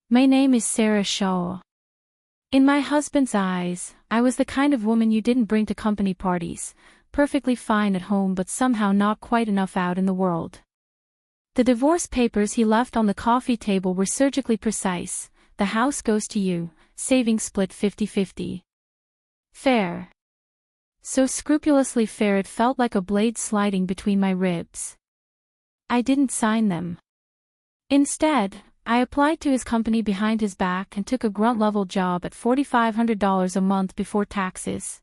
My name is Sarah Shaw. In my husband's eyes, I was the kind of woman you didn't bring to company parties, perfectly fine at home but somehow not quite enough out in the world. The divorce papers he left on the coffee table were surgically precise. The house goes to you, savings split 50-50. Fair. So scrupulously fair it felt like a blade sliding between my ribs. I didn't sign them. Instead, I applied to his company behind his back and took a grunt-level job at $4,500 a month before taxes.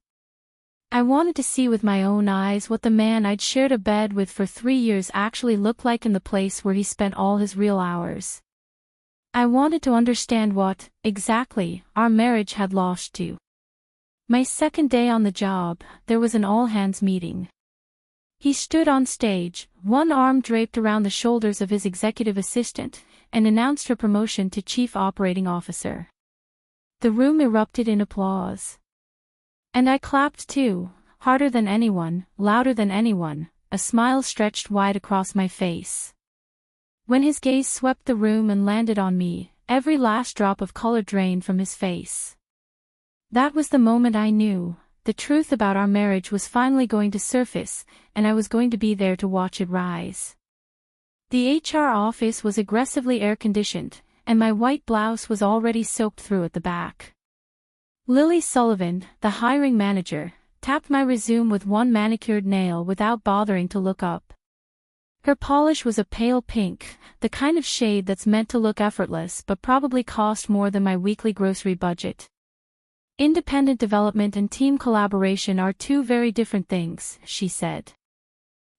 I wanted to see with my own eyes what the man I'd shared a bed with for 3 years actually looked like in the place where he spent all his real hours. I wanted to understand what, exactly, our marriage had lost to. My second day on the job, there was an all-hands meeting. He stood on stage, one arm draped around the shoulders of his executive assistant, and announced her promotion to Chief Operating Officer. The room erupted in applause. And I clapped too, harder than anyone, louder than anyone, a smile stretched wide across my face. When his gaze swept the room and landed on me, every last drop of color drained from his face. That was the moment I knew, the truth about our marriage was finally going to surface, and I was going to be there to watch it rise. The HR office was aggressively air-conditioned, and my white blouse was already soaked through at the back. Lily Sullivan, the hiring manager, tapped my resume with one manicured nail without bothering to look up. Her polish was a pale pink, the kind of shade that's meant to look effortless but probably cost more than my weekly grocery budget. Independent development and team collaboration are two very different things, she said.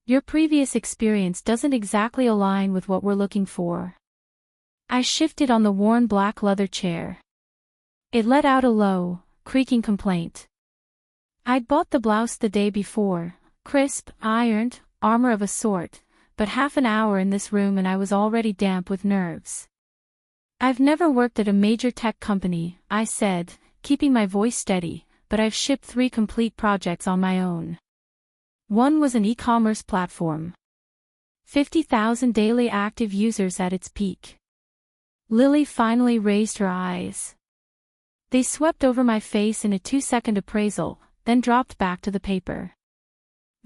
Your previous experience doesn't exactly align with what we're looking for. I shifted on the worn black leather chair. It let out a low, creaking complaint. I'd bought the blouse the day before, crisp, ironed, armor of a sort, but half an hour in this room and I was already damp with nerves. I've never worked at a major tech company, I said, keeping my voice steady, but I've shipped 3 complete projects on my own. One was an e-commerce platform. 50,000 daily active users at its peak. Lily finally raised her eyes. They swept over my face in a 2-second appraisal, then dropped back to the paper.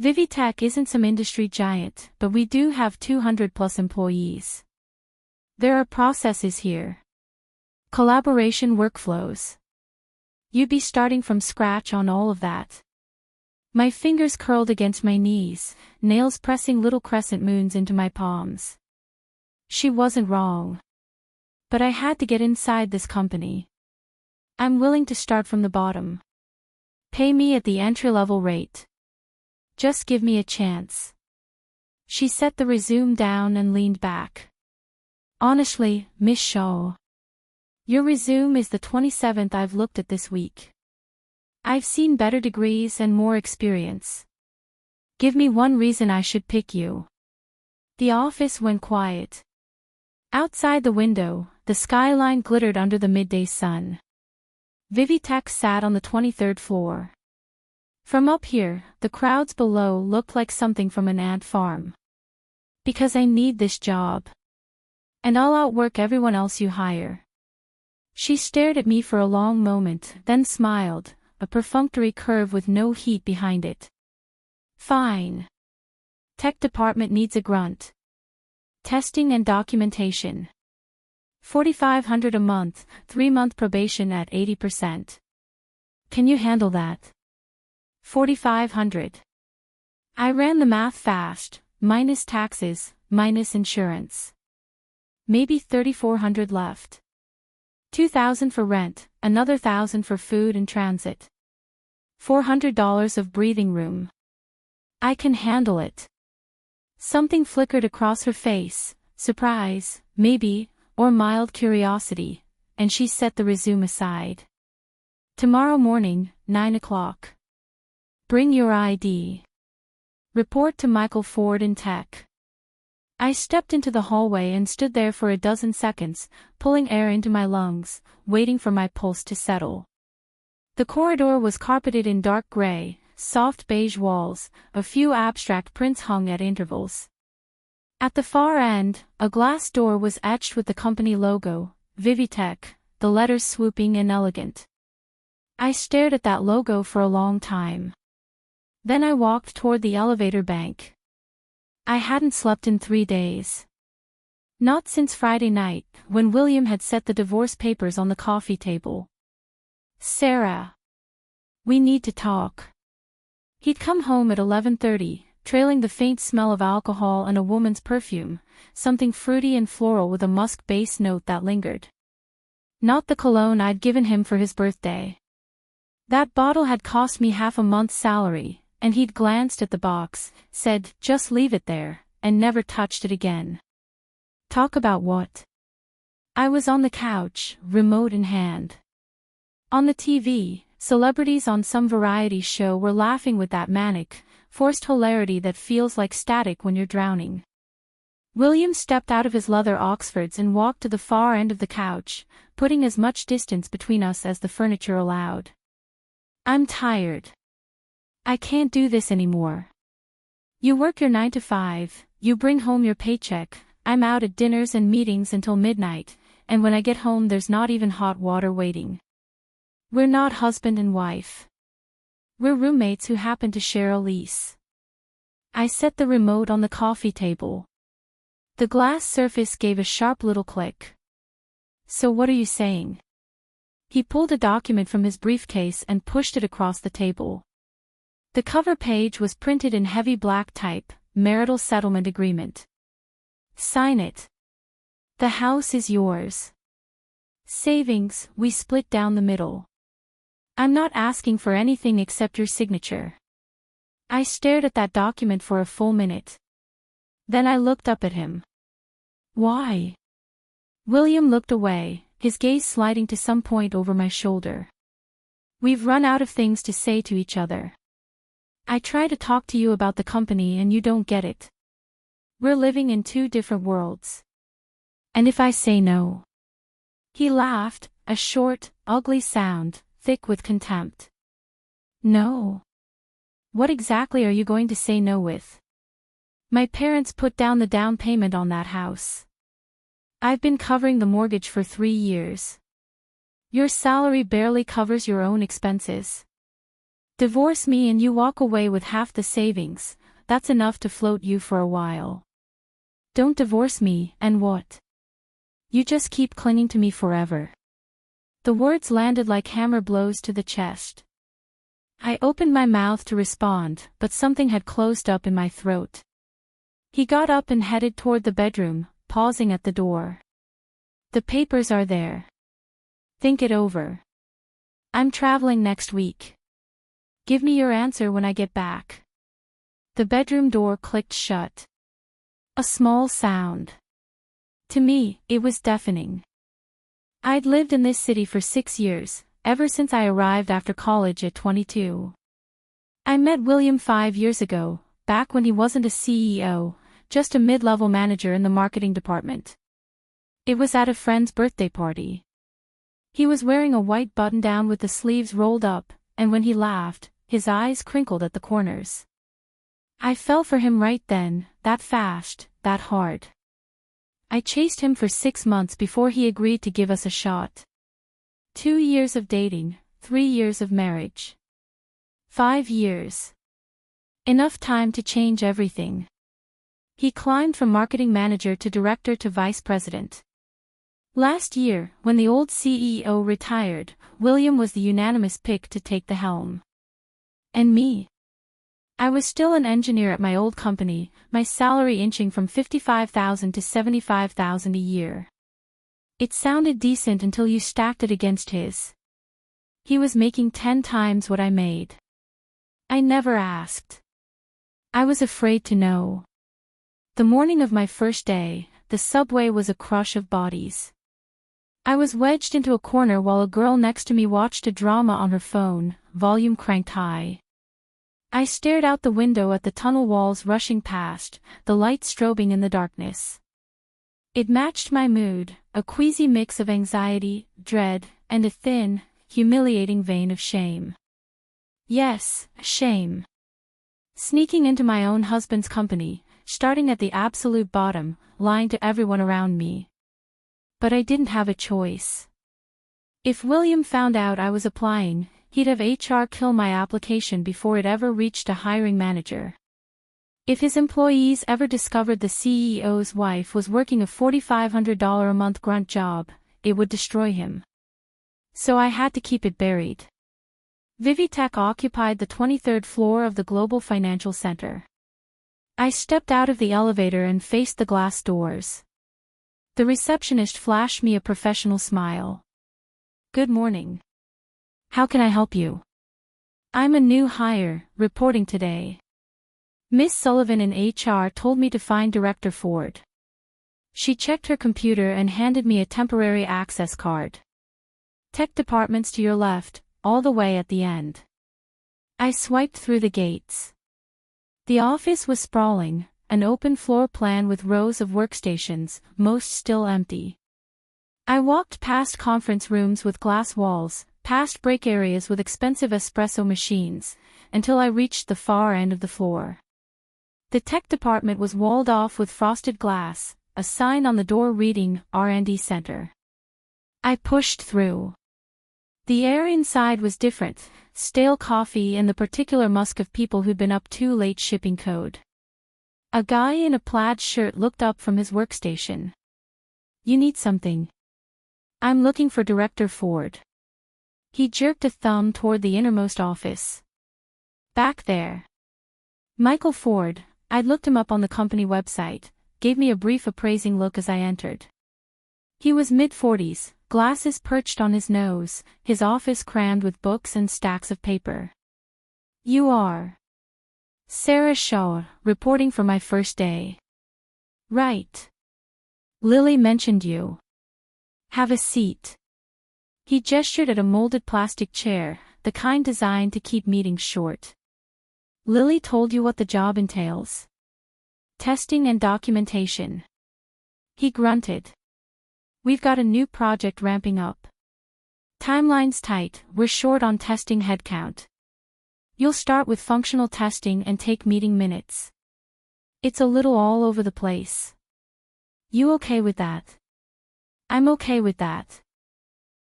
Vivitech isn't some industry giant, but we do have 200+ employees. There are processes here. Collaboration workflows. You'd be starting from scratch on all of that. My fingers curled against my knees, nails pressing little crescent moons into my palms. She wasn't wrong. But I had to get inside this company. I'm willing to start from the bottom. Pay me at the entry-level rate. Just give me a chance. She set the resume down and leaned back. Honestly, Miss Shaw. Your resume is the 27th I've looked at this week. I've seen better degrees and more experience. Give me one reason I should pick you. The office went quiet. Outside the window, the skyline glittered under the midday sun. Vivitech sat on the 23rd floor. From up here, the crowds below looked like something from an ant farm. Because I need this job. And I'll outwork everyone else you hire. She stared at me for a long moment, then smiled, a perfunctory curve with no heat behind it. Fine. Tech department needs a grunt. Testing and documentation. $4,500 a month, 3-month probation at 80%. Can you handle that? $4,500. I ran the math fast, minus taxes, minus insurance. Maybe $3,400 left. $2,000 for rent, another $1,000 for food and transit. $400 of breathing room. I can handle it. Something flickered across her face, surprise, maybe, or mild curiosity, and she set the resume aside. Tomorrow morning, 9 o'clock. Bring your ID. Report to Michael Ford in tech. I stepped into the hallway and stood there for a dozen seconds, pulling air into my lungs, waiting for my pulse to settle. The corridor was carpeted in dark gray, soft beige walls, a few abstract prints hung at intervals. At the far end, a glass door was etched with the company logo, Vivitech, the letters swooping and elegant. I stared at that logo for a long time. Then I walked toward the elevator bank. I hadn't slept in 3 days. Not since Friday night, when William had set the divorce papers on the coffee table. "Sarah. We need to talk." He'd come home at 11:30, trailing the faint smell of alcohol and a woman's perfume, something fruity and floral with a musk-based note that lingered. Not the cologne I'd given him for his birthday. That bottle had cost me half a month's salary, and he'd glanced at the box, said, "Just leave it there," and never touched it again. Talk about what? I was on the couch, remote in hand. On the TV, celebrities on some variety show were laughing with that manic, forced hilarity that feels like static when you're drowning. William stepped out of his leather Oxfords and walked to the far end of the couch, putting as much distance between us as the furniture allowed. "I'm tired. I can't do this anymore. You work your 9 to 5, you bring home your paycheck, I'm out at dinners and meetings until midnight, and when I get home there's not even hot water waiting. We're not husband and wife. We're roommates who happen to share a lease." I set the remote on the coffee table. The glass surface gave a sharp little click. "So what are you saying?" He pulled a document from his briefcase and pushed it across the table. The cover page was printed in heavy black type, "Marital Settlement Agreement." "Sign it. The house is yours. Savings, we split down the middle. I'm not asking for anything except your signature." I stared at that document for a full minute. Then I looked up at him. "Why?" William looked away, his gaze sliding to some point over my shoulder. "We've run out of things to say to each other. I try to talk to you about the company and you don't get it. We're living in 2 different worlds. And if I say no?" He laughed, a short, ugly sound, thick with contempt. "No? What exactly are you going to say no with? My parents put down the down payment on that house. I've been covering the mortgage for 3 years. Your salary barely covers your own expenses. Divorce me and you walk away with half the savings, that's enough to float you for a while. Don't divorce me, and what? You just keep clinging to me forever." The words landed like hammer blows to the chest. I opened my mouth to respond, but something had closed up in my throat. He got up and headed toward the bedroom, pausing at the door. "The papers are there. Think it over. I'm traveling next week. Give me your answer when I get back." The bedroom door clicked shut. A small sound. To me, it was deafening. I'd lived in this city for 6 years, ever since I arrived after college at 22. I met William 5 years ago, back when he wasn't a CEO, just a mid-level manager in the marketing department. It was at a friend's birthday party. He was wearing a white button-down with the sleeves rolled up, and when he laughed, his eyes crinkled at the corners. I fell for him right then, that fast, that hard. I chased him for 6 months before he agreed to give us a shot. 2 years of dating, 3 years of marriage. 5 years. Enough time to change everything. He climbed from marketing manager to director to vice president. Last year, when the old CEO retired, William was the unanimous pick to take the helm. And me? I was still an engineer at my old company, my salary inching from $55,000 to $75,000 a year. It sounded decent until you stacked it against his. He was making 10 times what I made. I never asked. I was afraid to know. The morning of my first day, the subway was a crush of bodies. I was wedged into a corner while a girl next to me watched a drama on her phone, volume cranked high. I stared out the window at the tunnel walls rushing past, the light strobing in the darkness. It matched my mood, a queasy mix of anxiety, dread, and a thin, humiliating vein of shame. Yes, shame. Sneaking into my own husband's company, starting at the absolute bottom, lying to everyone around me. But I didn't have a choice. If William found out I was applying, he'd have HR kill my application before it ever reached a hiring manager. If his employees ever discovered the CEO's wife was working a $4,500 a month grunt job, it would destroy him. So I had to keep it buried. Vivitech occupied the 23rd floor of the Global Financial Center. I stepped out of the elevator and faced the glass doors. The receptionist flashed me a professional smile. "Good morning. How can I help you?" "I'm a new hire, reporting today. Miss Sullivan in HR told me to find Director Ford." She checked her computer and handed me a temporary access card. "Tech departments to your left, all the way at the end." I swiped through the gates. The office was sprawling, an open floor plan with rows of workstations, most still empty. I walked past conference rooms with glass walls, past break areas with expensive espresso machines, until I reached the far end of the floor. The tech department was walled off with frosted glass, a sign on the door reading R&D Center. I pushed through. The air inside was different, stale coffee and the particular musk of people who'd been up too late shipping code. A guy in a plaid shirt looked up from his workstation. "You need something?" "I'm looking for Director Ford." He jerked a thumb toward the innermost office. "Back there." Michael Ford, I'd looked him up on the company website, gave me a brief appraising look as I entered. He was mid-40s, glasses perched on his nose, his office crammed with books and stacks of paper. "You are Sarah Shaw, reporting for my first day." "Right. Lily mentioned you. Have a seat." He gestured at a molded plastic chair, the kind designed to keep meetings short. "Lily told you what the job entails?" "Testing and documentation." He grunted. "We've got a new project ramping up. Timeline's tight, we're short on testing headcount. You'll start with functional testing and take meeting minutes. It's a little all over the place. You okay with that?" "I'm okay with that."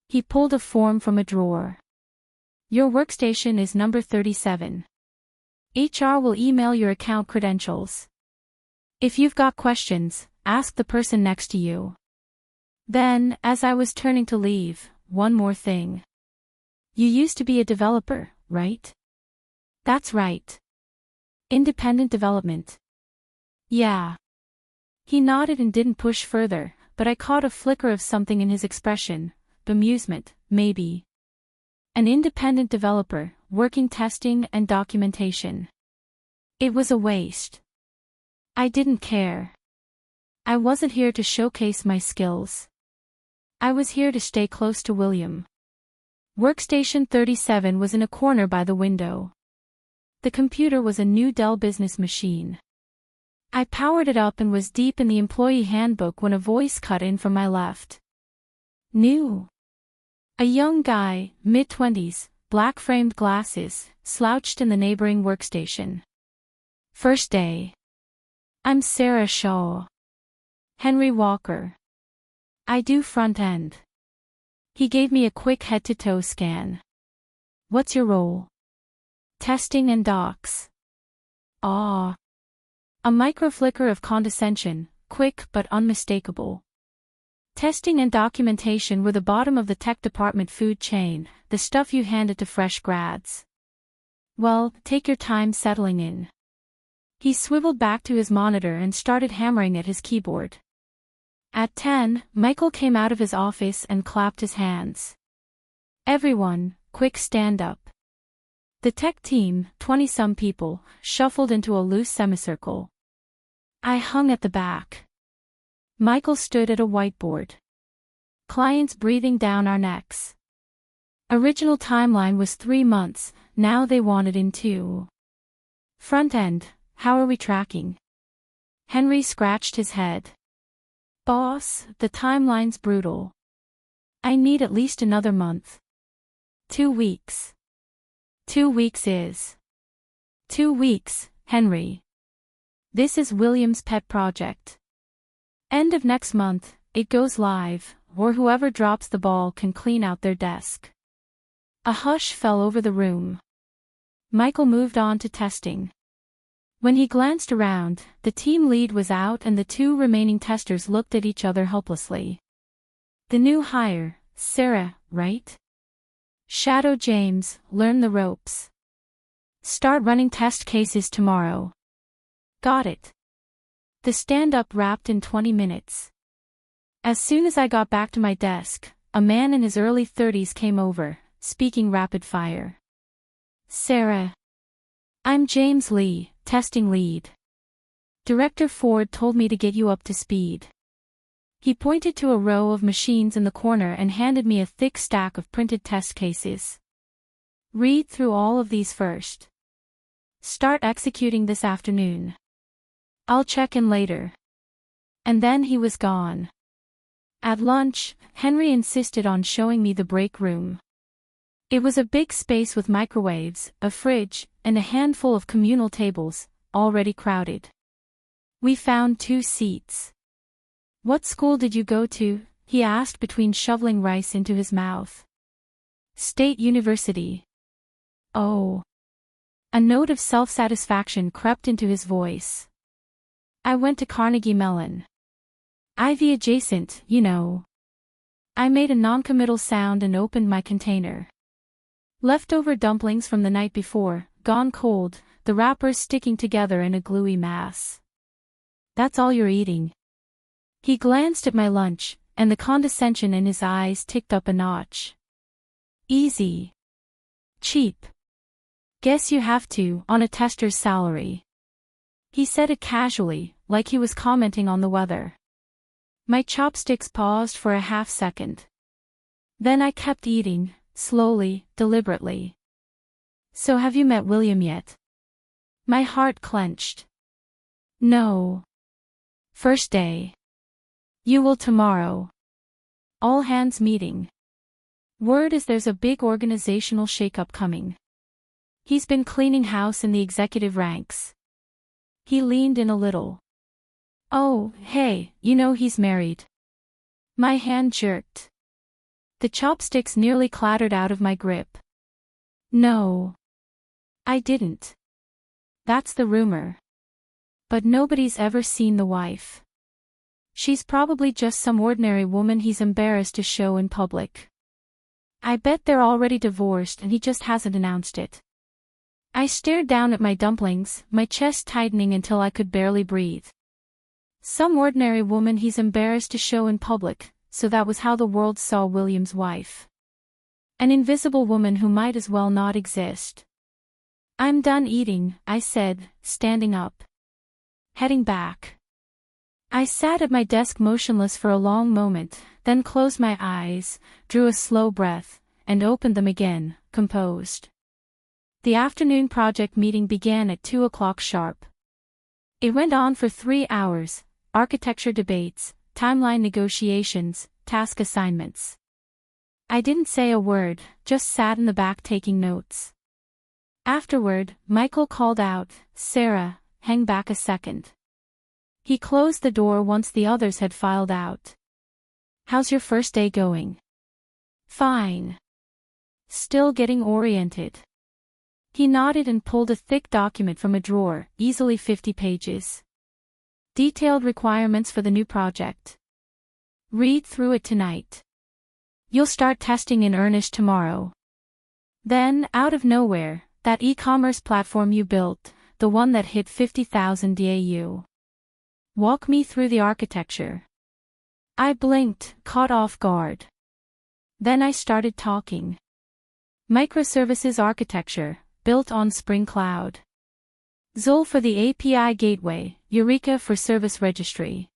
He pulled a form from a drawer. "Your workstation is number 37. HR will email your account credentials. If you've got questions, ask the person next to you." Then, as I was turning to leave, "One more thing. You used to be a developer, right?" "That's right. Independent development." "Yeah." He nodded and didn't push further, but I caught a flicker of something in his expression, bemusement, maybe. An independent developer, working testing and documentation. It was a waste. I didn't care. I wasn't here to showcase my skills. I was here to stay close to William. Workstation 37 was in a corner by the window. The computer was a new Dell business machine. I powered it up and was deep in the employee handbook when a voice cut in from my left. "New." A young guy, mid-20s, black-framed glasses, slouched in the neighboring workstation. "First day. I'm Sarah Shaw. Henry Walker. I do front end." He gave me a quick head-to-toe scan. "What's your role?" "Testing and docs." "Ah." A micro-flicker of condescension, quick but unmistakable. Testing and documentation were the bottom of the tech department food chain, the stuff you handed to fresh grads. "Well, take your time settling in." He swiveled back to his monitor and started hammering at his keyboard. At 10, Michael came out of his office and clapped his hands. "Everyone, quick stand up." The tech team, 20-some people, shuffled into a loose semicircle. I hung at the back. Michael stood at a whiteboard. "Clients breathing down our necks." Original timeline was 3 months, now they wanted in 2. "Front end, how are we tracking?" Henry scratched his head. "Boss, the timeline's brutal. I need at least another month." 2 weeks. 2 weeks is 2 weeks, Henry. This is William's pet project. End of next month, it goes live, or whoever drops the ball can clean out their desk. A hush fell over the room. Michael moved on to testing. When he glanced around, the team lead was out and the two remaining testers looked at each other helplessly. The new hire, Sarah, right? Shadow James, learn the ropes. Start running test cases tomorrow. Got it. The stand-up wrapped in 20 minutes. As soon as I got back to my desk, a man in his early 30s came over, speaking rapid fire. Sarah. I'm James Lee, testing lead. Director Ford told me to get you up to speed. He pointed to a row of machines in the corner and handed me a thick stack of printed test cases. Read through all of these first. Start executing this afternoon. I'll check in later. And then he was gone. At lunch, Henry insisted on showing me the break room. It was a big space with microwaves, a fridge, and a handful of communal tables, already crowded. We found 2 seats. What school did you go to? He asked between shoveling rice into his mouth. State University. Oh. A note of self-satisfaction crept into his voice. I went to Carnegie Mellon. Ivy adjacent, you know. I made a noncommittal sound and opened my container. Leftover dumplings from the night before, gone cold, the wrappers sticking together in a gluey mass. That's all you're eating. He glanced at my lunch, and the condescension in his eyes ticked up a notch. Easy. Cheap. Guess you have to, on a tester's salary. He said it casually, like he was commenting on the weather. My chopsticks paused for a half-second. Then I kept eating, slowly, deliberately. So have you met William yet? My heart clenched. No. First day. You will tomorrow. All hands meeting. Word is there's a big organizational shakeup coming. He's been cleaning house in the executive ranks. He leaned in a little. Oh, hey, you know he's married. My hand jerked. The chopsticks nearly clattered out of my grip. No. I didn't. That's the rumor. But nobody's ever seen the wife. She's probably just some ordinary woman he's embarrassed to show in public. I bet they're already divorced and he just hasn't announced it. I stared down at my dumplings, my chest tightening until I could barely breathe. Some ordinary woman he's embarrassed to show in public, so that was how the world saw William's wife. An invisible woman who might as well not exist. I'm done eating, I said, standing up. Heading back. I sat at my desk motionless for a long moment, then closed my eyes, drew a slow breath, and opened them again, composed. The afternoon project meeting began at 2 o'clock sharp. It went on for 3 hours, architecture debates, timeline negotiations, task assignments. I didn't say a word, just sat in the back taking notes. Afterward, Michael called out, Sarah, hang back a second. He closed the door once the others had filed out. How's your first day going? Fine. Still getting oriented. He nodded and pulled a thick document from a drawer, easily 50 pages. Detailed requirements for the new project. Read through it tonight. You'll start testing in earnest tomorrow. Then, out of nowhere, that e-commerce platform you built, the one that hit 50,000 DAU. Walk me through the architecture. I blinked, caught off guard. Then I started talking. Microservices architecture, built on Spring Cloud. 𝐶𝐿 for the API gateway, Eureka for service registry.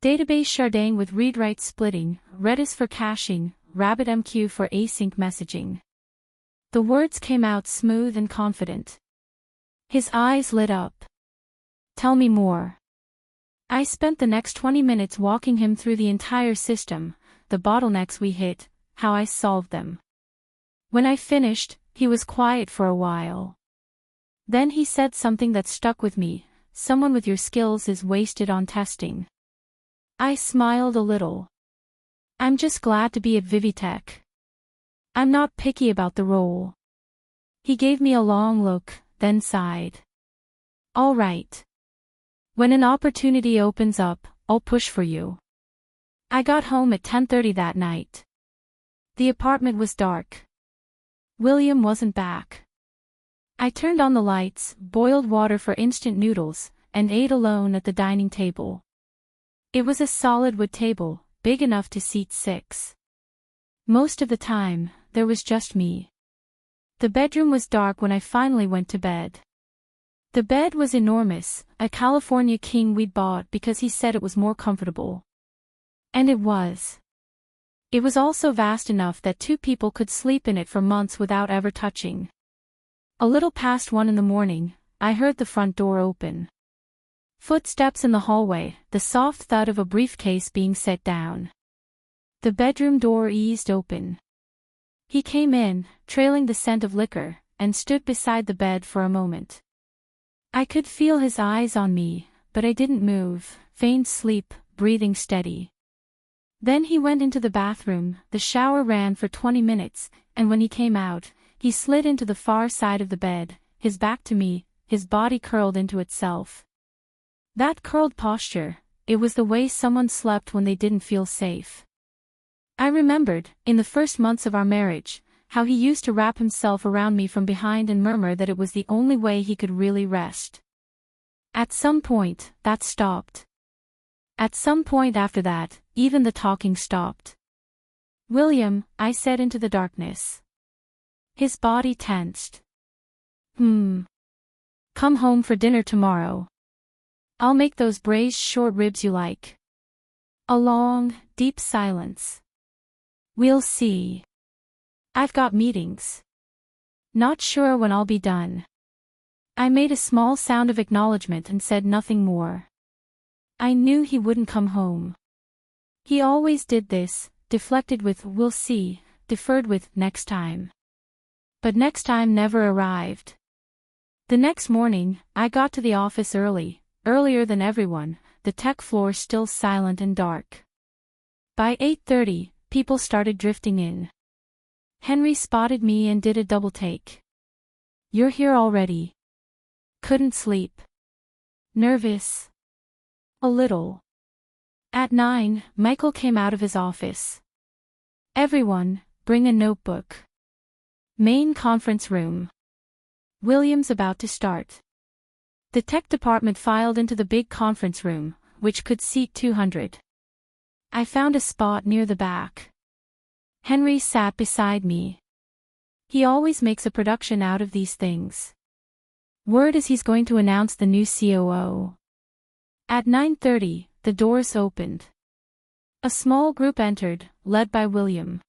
Database sharding with read-write splitting, Redis for caching, RabbitMQ for async messaging. The words came out smooth and confident. His eyes lit up. Tell me more. I spent the next 20 minutes walking him through the entire system, the bottlenecks we hit, how I solved them. When I finished, he was quiet for a while. Then he said something that stuck with me, someone with your skills is wasted on testing. I smiled a little. I'm just glad to be at 𝐒𝐓𝐿𝐼𝐏𝐄𝐑𝐈𝐿𝐏𝐄𝐑. I'm not picky about the role. He gave me a long look, then sighed. All right. When an opportunity opens up, I'll push for you. I got home at 10:30 that night. The apartment was dark. William wasn't back. I turned on the lights, boiled water for instant noodles, and ate alone at the dining table. It was a solid wood table, big enough to seat 6. Most of the time, there was just me. The bedroom was dark when I finally went to bed. The bed was enormous, a California king we'd bought because he said it was more comfortable. And it was. It was also vast enough that 2 people could sleep in it for months without ever touching. A little past 1 in the morning, I heard the front door open. Footsteps in the hallway, the soft thud of a briefcase being set down. The bedroom door eased open. He came in, trailing the scent of liquor, and stood beside the bed for a moment. I could feel his eyes on me, but I didn't move, feigned sleep, breathing steady. Then he went into the bathroom, the shower ran for 20 minutes, and when he came out, he slid into the far side of the bed, his back to me, his body curled into itself. That curled posture, it was the way someone slept when they didn't feel safe. I remembered, in the first months of our marriage, how he used to wrap himself around me from behind and murmur that it was the only way he could really rest. At some point, that stopped. At some point after that, even the talking stopped. William, I said into the darkness. His body tensed. Come home for dinner tomorrow. I'll make those braised short ribs you like. A long, deep silence. We'll see. I've got meetings. Not sure when I'll be done. I made a small sound of acknowledgement and said nothing more. I knew he wouldn't come home. He always did this, deflected with "we'll see," deferred with "next time." But next time never arrived. The next morning, I got to the office early, earlier than everyone, the tech floor still silent and dark. By 8:30, people started drifting in. Henry spotted me and did a double take. You're here already. Couldn't sleep. Nervous. A little. At 9, Michael came out of his office. Everyone, bring a notebook. Main conference room. William's about to start. The tech department filed into the big conference room, which could seat 200. I found a spot near the back. Henry sat beside me. He always makes a production out of these things. Word is he's going to announce the new COO. At 9:30, the doors opened. A small group entered, led by William.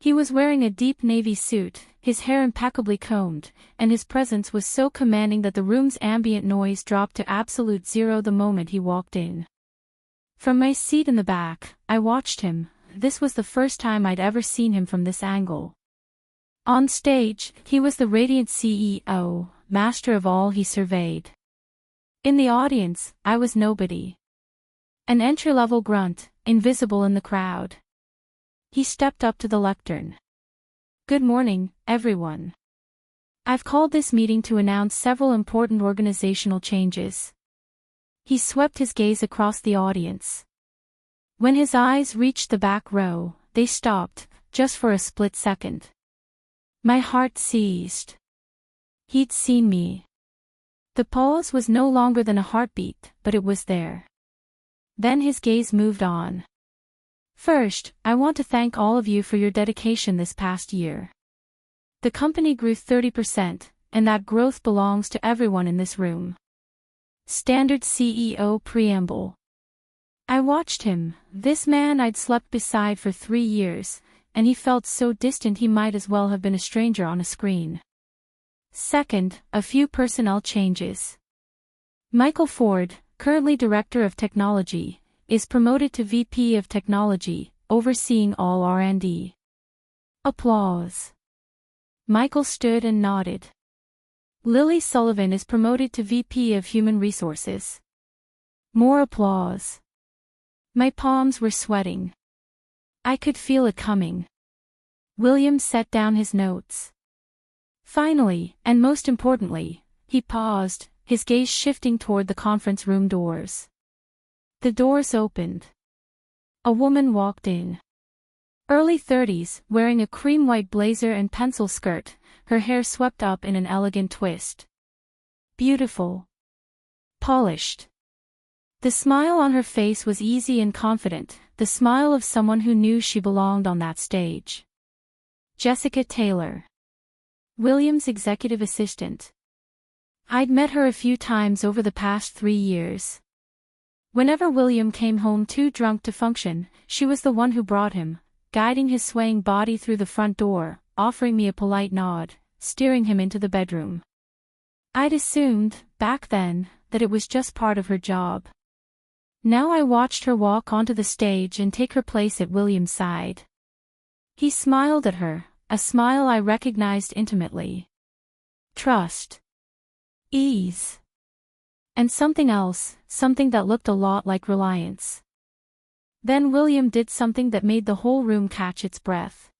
He was wearing a deep navy suit, his hair impeccably combed, and his presence was so commanding that the room's ambient noise dropped to absolute zero the moment he walked in. From my seat in the back, I watched him. This was the first time I'd ever seen him from this angle. On stage, he was the radiant CEO, master of all he surveyed. In the audience, I was nobody. An entry-level grunt, invisible in the crowd. He stepped up to the lectern. Good morning, everyone. I've called this meeting to announce several important organizational changes. He swept his gaze across the audience. When his eyes reached the back row, they stopped, just for a split second. My heart seized. He'd seen me. The pause was no longer than a heartbeat, but it was there. Then his gaze moved on. First, I want to thank all of you for your dedication this past year. The company grew 30%, and that growth belongs to everyone in this room. Standard CEO preamble. I watched him, this man I'd slept beside for 3 years, and he felt so distant he might as well have been a stranger on a screen. Second, a few personnel changes. Michael Ford, currently Director of Technology, is promoted to VP of Technology, overseeing all R&D. Applause. Michael stood and nodded. Lily Sullivan is promoted to VP of Human Resources. More applause. My palms were sweating. I could feel it coming. William set down his notes. Finally, and most importantly, he paused, his gaze shifting toward the conference room doors. The doors opened. A woman walked in. Early 30s, wearing a cream-white blazer and pencil skirt, her hair swept up in an elegant twist. Beautiful. Polished. The smile on her face was easy and confident, the smile of someone who knew she belonged on that stage. Jessica Taylor. William's executive assistant. I'd met her a few times over the past 3 years. Whenever William came home too drunk to function, she was the one who brought him, guiding his swaying body through the front door, offering me a polite nod, steering him into the bedroom. I'd assumed, back then, that it was just part of her job. Now I watched her walk onto the stage and take her place at William's side. He smiled at her, a smile I recognized intimately. Trust. Ease. And something else, something that looked a lot like reliance. Then William did something that made the whole room catch its breath.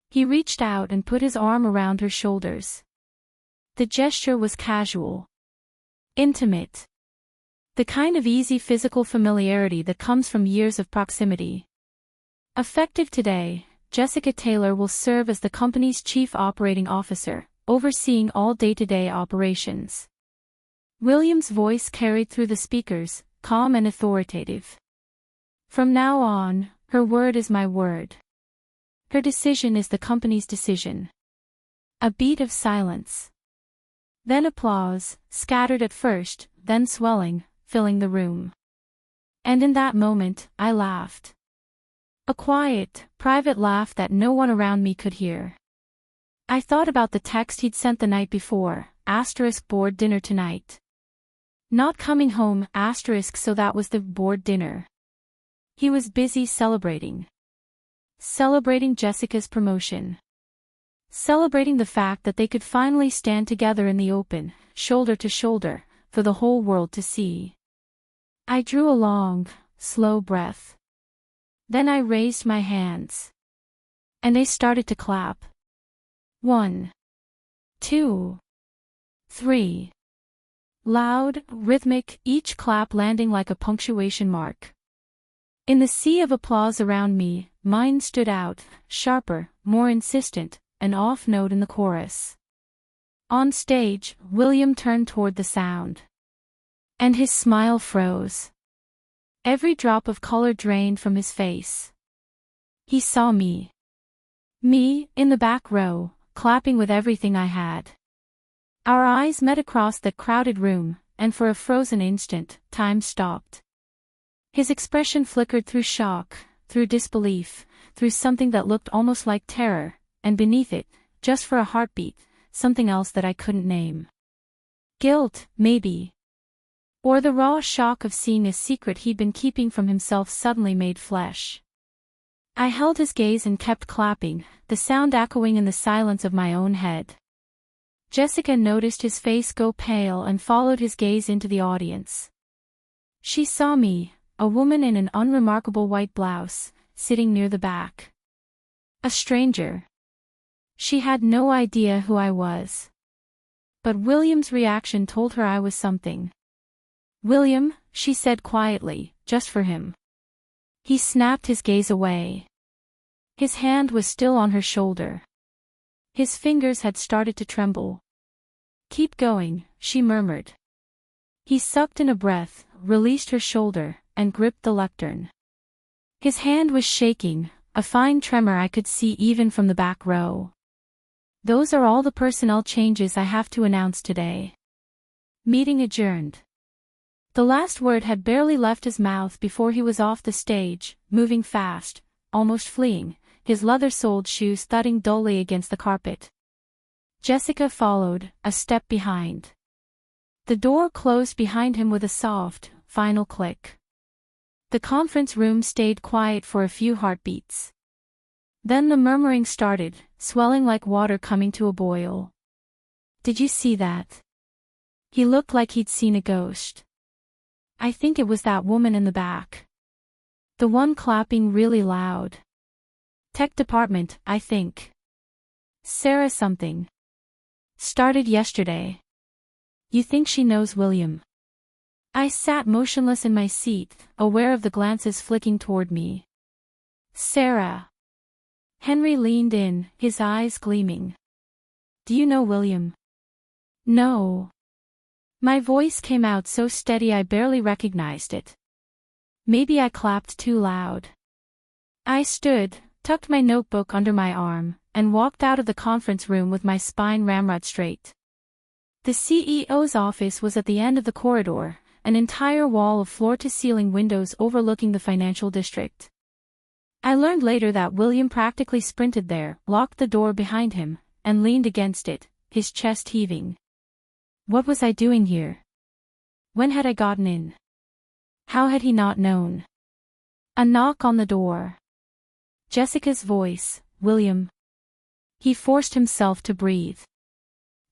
He reached out and put his arm around her shoulders. The gesture was casual. Intimate. The kind of easy physical familiarity that comes from years of proximity. Effective today, Jessica Taylor will serve as the company's chief operating officer, overseeing all day-to-day operations. William's voice carried through the speakers, calm and authoritative. From now on, her word is my word. Her decision is the company's decision. A beat of silence. Then applause, scattered at first, then swelling, filling the room. And in that moment, I laughed. A quiet, private laugh that no one around me could hear. I thought about the text he'd sent the night before, *board dinner tonight. Not coming home, *, so that was the board dinner. He was busy celebrating. Celebrating Jessica's promotion. Celebrating the fact that they could finally stand together in the open, shoulder to shoulder, for the whole world to see. I drew a long, slow breath. Then I raised my hands. And they started to clap. 1, 2, 3. Loud, rhythmic, each clap landing like a punctuation mark. In the sea of applause around me, mine stood out, sharper, more insistent, an off note in the chorus. On stage, William turned toward the sound. And his smile froze. Every drop of color drained from his face. He saw me. Me, in the back row, clapping with everything I had. Our eyes met across that crowded room, and for a frozen instant, time stopped. His expression flickered through shock, through disbelief, through something that looked almost like terror, and beneath it, just for a heartbeat, something else that I couldn't name. Guilt, maybe. Or the raw shock of seeing a secret he'd been keeping from himself suddenly made flesh. I held his gaze and kept clapping, the sound echoing in the silence of my own head. Jessica noticed his face go pale and followed his gaze into the audience. She saw me, a woman in an unremarkable white blouse, sitting near the back. A stranger. She had no idea who I was. But William's reaction told her I was something. "William," she said quietly, "just for him." He snapped his gaze away. His hand was still on her shoulder. His fingers had started to tremble. "Keep going," she murmured. He sucked in a breath, released her shoulder, and gripped the lectern. His hand was shaking, a fine tremor I could see even from the back row. "Those are all the personnel changes I have to announce today." Meeting adjourned. The last word had barely left his mouth before he was off the stage, moving fast, almost fleeing, his leather-soled shoes thudding dully against the carpet. Jessica followed, a step behind. The door closed behind him with a soft, final click. The conference room stayed quiet for a few heartbeats. Then the murmuring started, swelling like water coming to a boil. "Did you see that?" He looked like he'd seen a ghost. "I think it was that woman in the back. The one clapping really loud." Tech department, I think. Sarah something. Started yesterday. You think she knows William? I sat motionless in my seat, aware of the glances flicking toward me. Sarah. Henry leaned in, his eyes gleaming. Do you know William? No. My voice came out so steady I barely recognized it. Maybe I clapped too loud. I stood, tucked my notebook under my arm, and walked out of the conference room with my spine ramrod straight. The CEO's office was at the end of the corridor, an entire wall of floor-to-ceiling windows overlooking the financial district. I learned later that William practically sprinted there, locked the door behind him, and leaned against it, his chest heaving. What was I doing here? When had I gotten in? How had he not known? A knock on the door. Jessica's voice, William. He forced himself to breathe.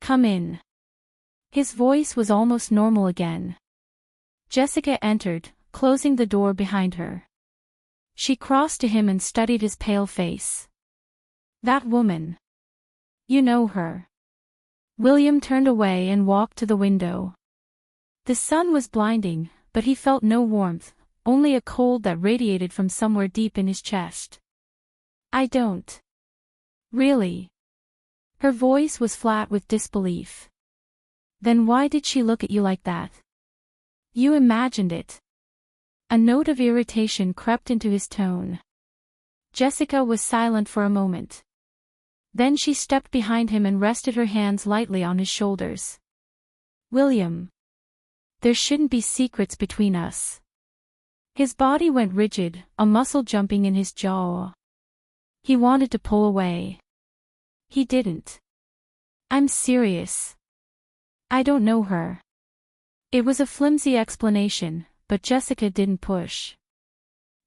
Come in. His voice was almost normal again. Jessica entered, closing the door behind her. She crossed to him and studied his pale face. That woman. You know her. William turned away and walked to the window. The sun was blinding, but he felt no warmth, only a cold that radiated from somewhere deep in his chest. I don't. Really? Her voice was flat with disbelief. Then why did she look at you like that? You imagined it. A note of irritation crept into his tone. Jessica was silent for a moment. Then she stepped behind him and rested her hands lightly on his shoulders. William. There shouldn't be secrets between us. His body went rigid, a muscle jumping in his jaw. He wanted to pull away. He didn't. I'm serious. I don't know her. It was a flimsy explanation, but Jessica didn't push.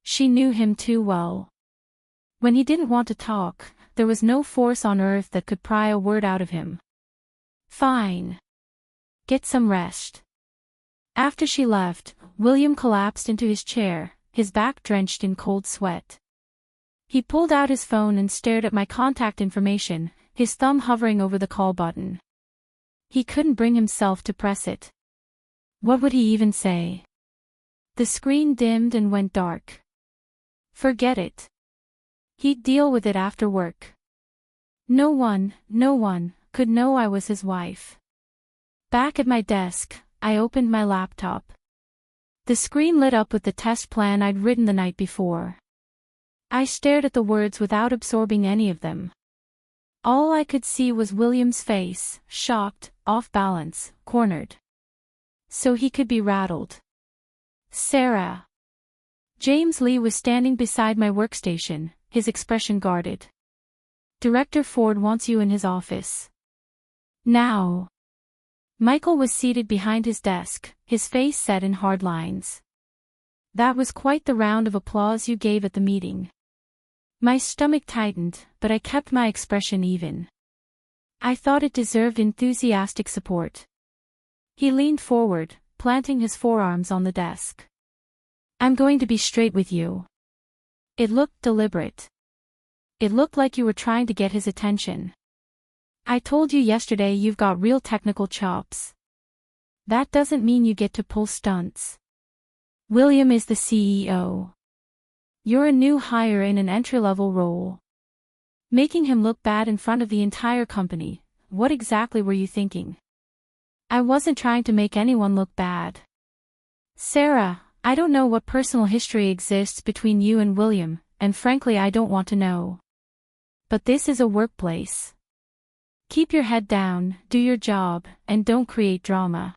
She knew him too well. When he didn't want to talk, there was no force on earth that could pry a word out of him. Fine. Get some rest. After she left, William collapsed into his chair, his back drenched in cold sweat. He pulled out his phone and stared at my contact information, his thumb hovering over the call button. He couldn't bring himself to press it. What would he even say? The screen dimmed and went dark. Forget it. He'd deal with it after work. No one could know I was his wife. Back at my desk, I opened my laptop. The screen lit up with the test plan I'd written the night before. I stared at the words without absorbing any of them. All I could see was William's face, shocked, off balance, cornered. So he could be rattled. Sarah. James Lee was standing beside my workstation, his expression guarded. Director Ford wants you in his office. Now. Michael was seated behind his desk, his face set in hard lines. That was quite the round of applause you gave at the meeting. My stomach tightened, but I kept my expression even. I thought it deserved enthusiastic support. He leaned forward, planting his forearms on the desk. I'm going to be straight with you. It looked deliberate. It looked like you were trying to get his attention. I told you yesterday you've got real technical chops. That doesn't mean you get to pull stunts. William is the CEO. You're a new hire in an entry-level role. Making him look bad in front of the entire company, what exactly were you thinking? I wasn't trying to make anyone look bad. Sarah, I don't know what personal history exists between you and William, and frankly I don't want to know. But this is a workplace. Keep your head down, do your job, and don't create drama.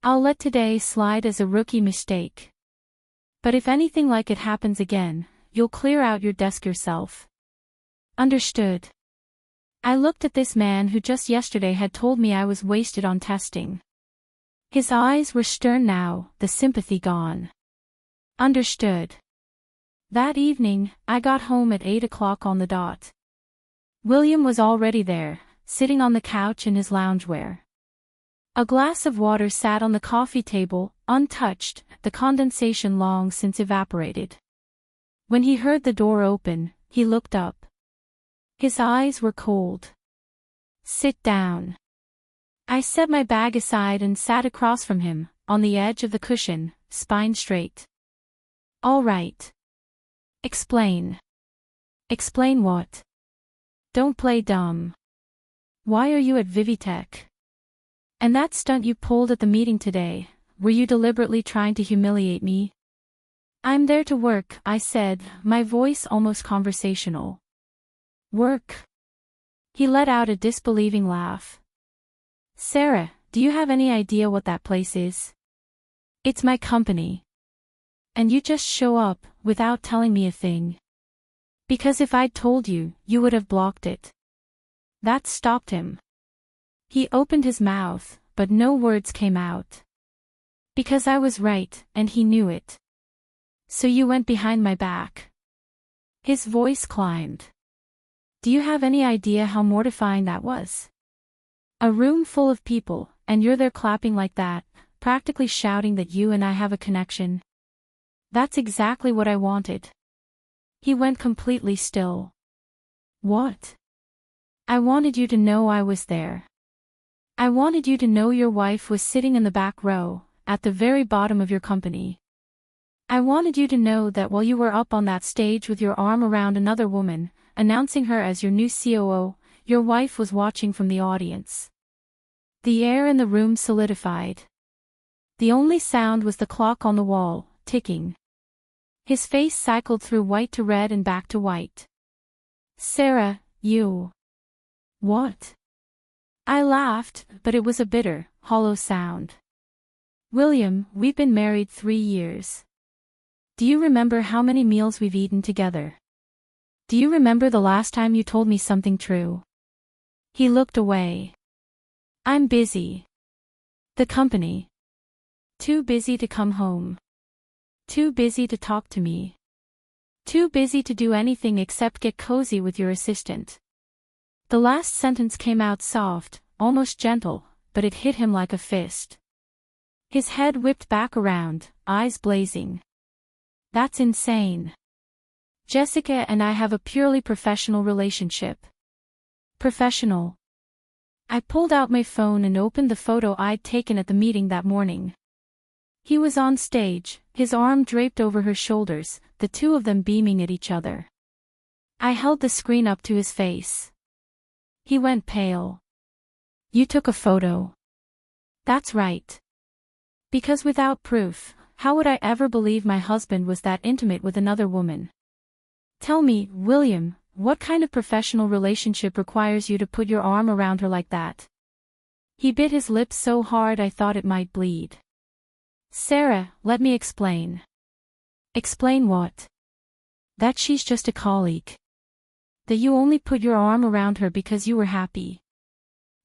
I'll let today slide as a rookie mistake. But if anything like it happens again, you'll clear out your desk yourself. Understood. I looked at this man who just yesterday had told me I was wasted on testing. His eyes were stern now, the sympathy gone. Understood. That evening, I got home at 8 o'clock on the dot. William was already there, sitting on the couch in his loungewear. A glass of water sat on the coffee table, untouched, the condensation long since evaporated. When he heard the door open, He looked up. His eyes were cold. Sit down. I set my bag aside and sat across from him, on the edge of the cushion, spine straight. All right. Explain. Explain what? Don't play dumb. Why are you at 𝐒𝐓𝐿𝐼? And that stunt you pulled at the meeting today, were you deliberately trying to humiliate me? I'm there to work, I said, my voice almost conversational. Work? He let out a disbelieving laugh. Sarah, do you have any idea what that place is? It's my company. And you just show up, without telling me a thing. Because if I'd told you, you would have blocked it. That stopped him. He opened his mouth, but no words came out. Because I was right, and he knew it. So you went behind my back. His voice climbed. Do you have any idea how mortifying that was? A room full of people, and you're there clapping like that, practically shouting that you and I have a connection. That's exactly what I wanted. He went completely still. What? I wanted you to know I was there. I wanted you to know your wife was sitting in the back row, at the very bottom of your company. I wanted you to know that while you were up on that stage with your arm around another woman, announcing her as your new COO, your wife was watching from the audience. The air in the room solidified. The only sound was the clock on the wall, ticking. His face cycled through white to red and back to white. Sarah, you. What? I laughed, but it was a bitter, hollow sound. William, we've been married 3 years. Do you remember how many meals we've eaten together? Do you remember the last time you told me something true? He looked away. I'm busy. The company. Too busy to come home. Too busy to talk to me. Too busy to do anything except get cozy with your assistant. The last sentence came out soft, almost gentle, but it hit him like a fist. His head whipped back around, eyes blazing. That's insane. Jessica and I have a purely professional relationship. Professional. I pulled out my phone and opened the photo I'd taken at the meeting that morning. He was on stage, his arm draped over her shoulders, the two of them beaming at each other. I held the screen up to his face. He went pale. You took a photo. That's right. Because without proof, how would I ever believe my husband was that intimate with another woman? Tell me, William, what kind of professional relationship requires you to put your arm around her like that? He bit his lips so hard I thought it might bleed. Sarah, let me explain. Explain what? That she's just a colleague. That you only put your arm around her because you were happy.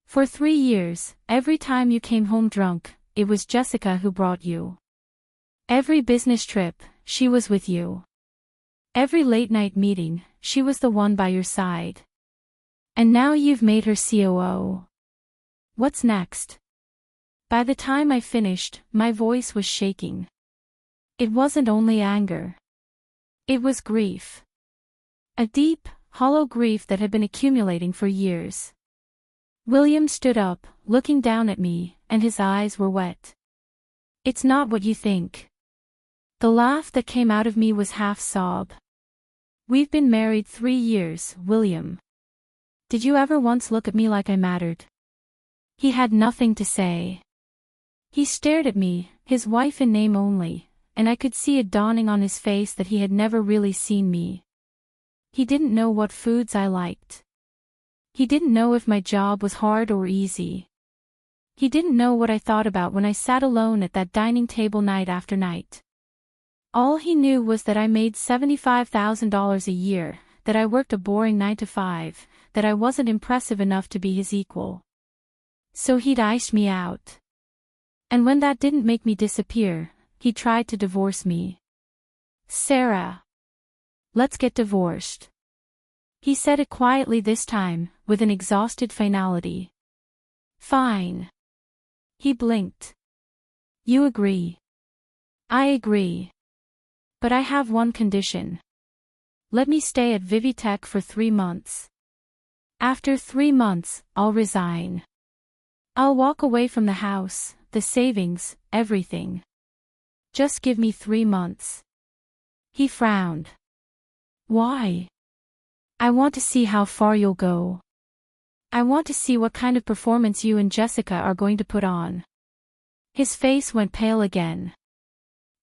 For 3 years, every time you came home drunk, it was Jessica who brought you. Every business trip, she was with you. Every late-night meeting, she was the one by your side. And now you've made her COO. What's next? By the time I finished, my voice was shaking. It wasn't only anger. It was grief. A deep, hollow grief that had been accumulating for years. William stood up, looking down at me, and his eyes were wet. It's not what you think. The laugh that came out of me was half sob. We've been married 3 years, William. Did you ever once look at me like I mattered? He had nothing to say. He stared at me, his wife in name only, and I could see it dawning on his face that he had never really seen me. He didn't know what foods I liked. He didn't know if my job was hard or easy. He didn't know what I thought about when I sat alone at that dining table night after night. All he knew was that I made $75,000 a year, that I worked a boring 9 to 5, that I wasn't impressive enough to be his equal. So he'd iced me out. And when that didn't make me disappear, he tried to divorce me. Sarah. Let's get divorced. He said it quietly this time, with an exhausted finality. Fine. He blinked. You agree? I agree. But I have one condition. Let me stay at 𝐒𝐓𝐻𝐑𝐾 for 3 months. After 3 months, I'll resign. I'll walk away from the house, the savings, everything. Just give me 3 months. He frowned. Why? I want to see how far you'll go. I want to see what kind of performance you and Jessica are going to put on. His face went pale again.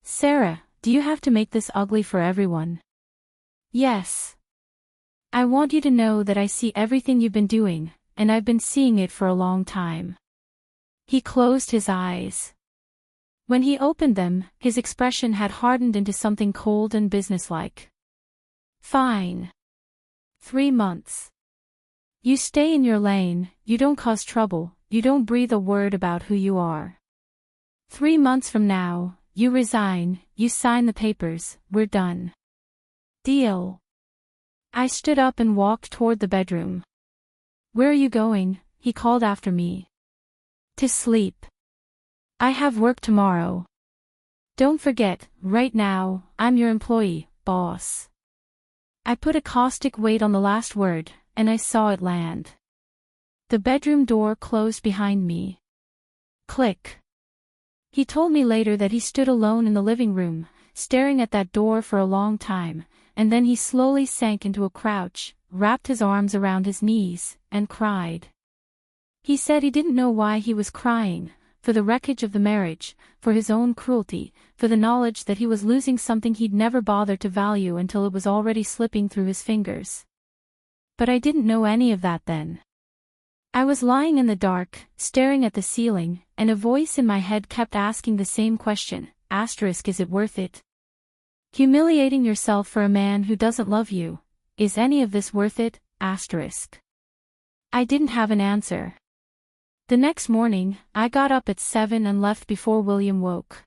Sarah, do you have to make this ugly for everyone? Yes. I want you to know that I see everything you've been doing, and I've been seeing it for a long time. He closed his eyes. When he opened them, his expression had hardened into something cold and businesslike. Fine. 3 months. You stay in your lane, you don't cause trouble, you don't breathe a word about who you are. 3 months from now, you resign, you sign the papers, we're done. Deal. I stood up and walked toward the bedroom. Where are you going? He called after me. To sleep. I have work tomorrow. Don't forget, right now, I'm your employee, boss. I put a caustic weight on the last word, and I saw it land. The bedroom door closed behind me. Click. He told me later that he stood alone in the living room, staring at that door for a long time, and then he slowly sank into a crouch, wrapped his arms around his knees, and cried. He said he didn't know why he was crying, for the wreckage of the marriage, for his own cruelty, for the knowledge that he was losing something he'd never bothered to value until it was already slipping through his fingers. But I didn't know any of that then. I was lying in the dark, staring at the ceiling, and a voice in my head kept asking the same question, is it worth it? Humiliating yourself for a man who doesn't love you, is any of this worth it? I didn't have an answer. The next morning, I got up at 7 and left before William woke.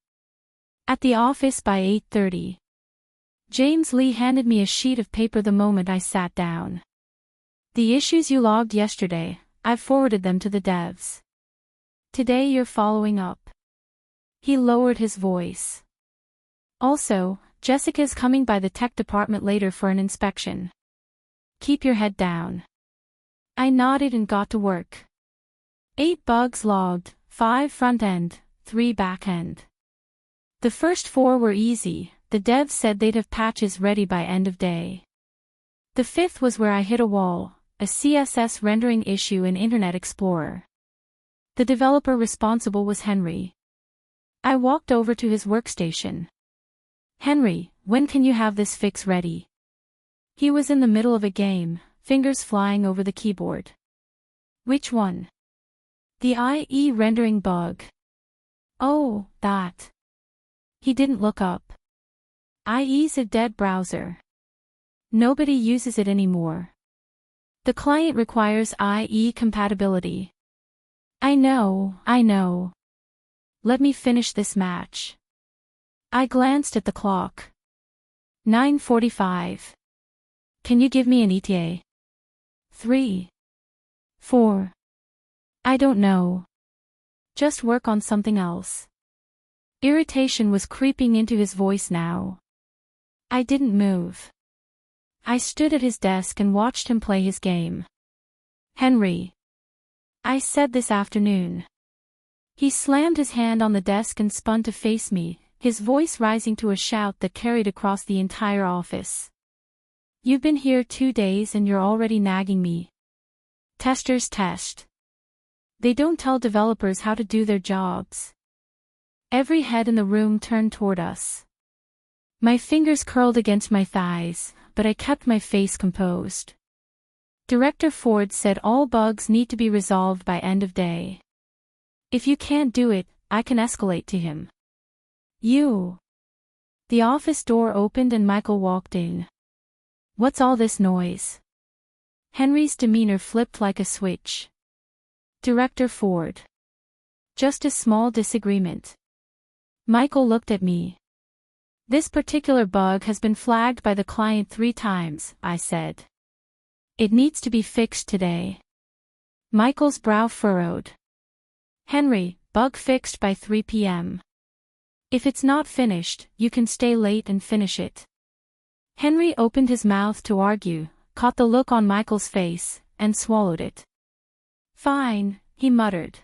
At the office by 8:30. James Lee handed me a sheet of paper the moment I sat down. The issues you logged yesterday, I've forwarded them to the devs. Today you're following up. He lowered his voice. Also, Jessica's coming by the tech department later for an inspection. Keep your head down. I nodded and got to work. 8 bugs logged, 5 front-end, 3 back-end. The first 4 were easy, the devs said they'd have patches ready by end of day. The 5th was where I hit a wall, a CSS rendering issue in Internet Explorer. The developer responsible was Henry. I walked over to his workstation. Henry, when can you have this fix ready? He was in the middle of a game, fingers flying over the keyboard. Which one? The IE rendering bug. Oh, that. He didn't look up. IE's a dead browser. Nobody uses it anymore. The client requires IE compatibility. I know. Let me finish this match. I glanced at the clock. 9:45. Can you give me an ETA? 3. 4. I don't know. Just work on something else. Irritation was creeping into his voice now. I didn't move. I stood at his desk and watched him play his game. Henry. I said this afternoon. He slammed his hand on the desk and spun to face me, his voice rising to a shout that carried across the entire office. You've been here 2 days and you're already nagging me. Testers test. They don't tell developers how to do their jobs. Every head in the room turned toward us. My fingers curled against my thighs, but I kept my face composed. Director Ford said all bugs need to be resolved by end of day. If you can't do it, I can escalate to him. You. The office door opened and Michael walked in. What's all this noise? Henry's demeanor flipped like a switch. Director Ford. Just a small disagreement. Michael looked at me. This particular bug has been flagged by the client 3 times, I said. It needs to be fixed today. Michael's brow furrowed. Henry, bug fixed by 3 p.m. If it's not finished, you can stay late and finish it. Henry opened his mouth to argue, caught the look on Michael's face, and swallowed it. Fine, he muttered.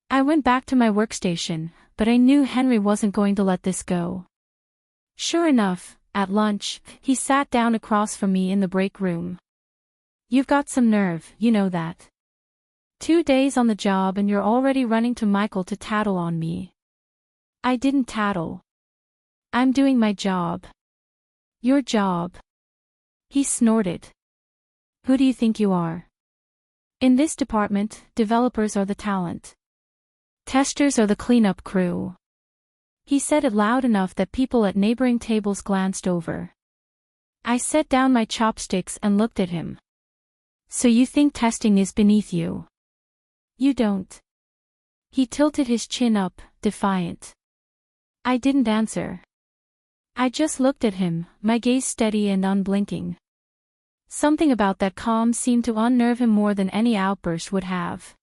I went back to my workstation, but I knew Henry wasn't going to let this go. Sure enough, at lunch, he sat down across from me in the break room. You've got some nerve, you know that. 2 days on the job and you're already running to Michael to tattle on me. I didn't tattle. I'm doing my job. Your job. He snorted. Who do you think you are? In this department, developers are the talent. Testers are the cleanup crew. He said it loud enough that people at neighboring tables glanced over. I set down my chopsticks and looked at him. So you think testing is beneath you? You don't. He tilted his chin up, defiant. I didn't answer. I just looked at him, my gaze steady and unblinking. Something about that calm seemed to unnerve him more than any outburst would have.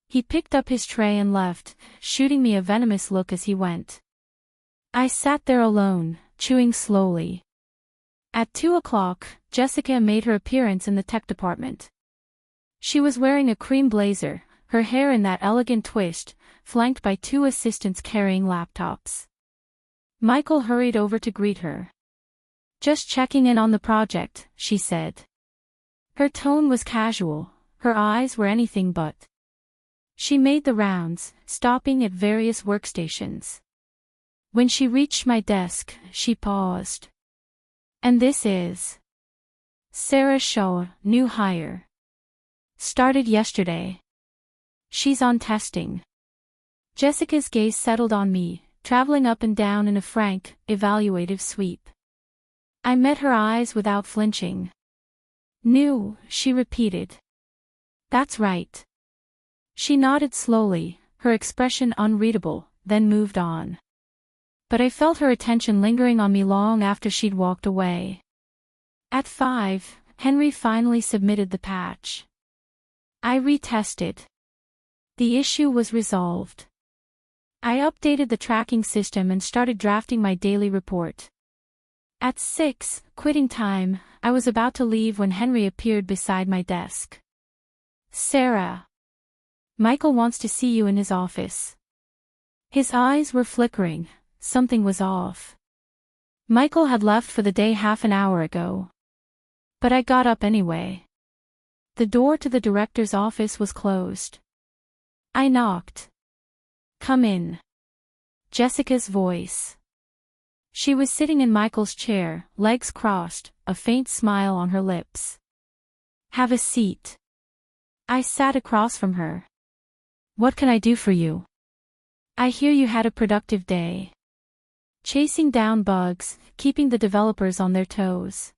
He picked up his tray and left, shooting me a venomous look as he went. I sat there alone, chewing slowly. At 2 o'clock, Jessica made her appearance in the tech department. She was wearing a cream blazer, her hair in that elegant twist, flanked by 2 assistants carrying laptops. Michael hurried over to greet her. Just checking in on the project, she said. Her tone was casual, her eyes were anything but. She made the rounds, stopping at various workstations. When she reached my desk, she paused. And this is Sarah Shaw, new hire. Started yesterday. She's on testing. Jessica's gaze settled on me, traveling up and down in a frank, evaluative sweep. I met her eyes without flinching. New, she repeated. That's right. She nodded slowly, her expression unreadable, then moved on. But I felt her attention lingering on me long after she'd walked away. At 5, Henry finally submitted the patch. I retested. The issue was resolved. I updated the tracking system and started drafting my daily report. At 6, quitting time, I was about to leave when Henry appeared beside my desk. Sarah. Michael wants to see you in his office. His eyes were flickering, something was off. Michael had left for the day half an hour ago. But I got up anyway. The door to the director's office was closed. I knocked. Come in. Jessica's voice. She was sitting in Michael's chair, legs crossed, a faint smile on her lips. Have a seat. I sat across from her. What can I do for you? I hear you had a productive day. Chasing down bugs, keeping the developers on their toes.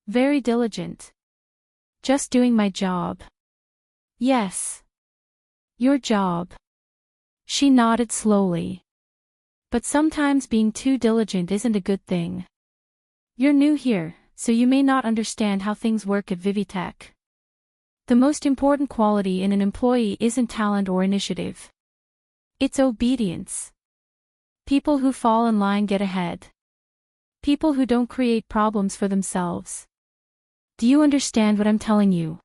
Very diligent. Just doing my job. Yes. Your job. She nodded slowly. But sometimes being too diligent isn't a good thing. You're new here, so you may not understand how things work at Vivitech. The most important quality in an employee isn't talent or initiative. It's obedience. People who fall in line get ahead. People who don't create problems for themselves. Do you understand what I'm telling you?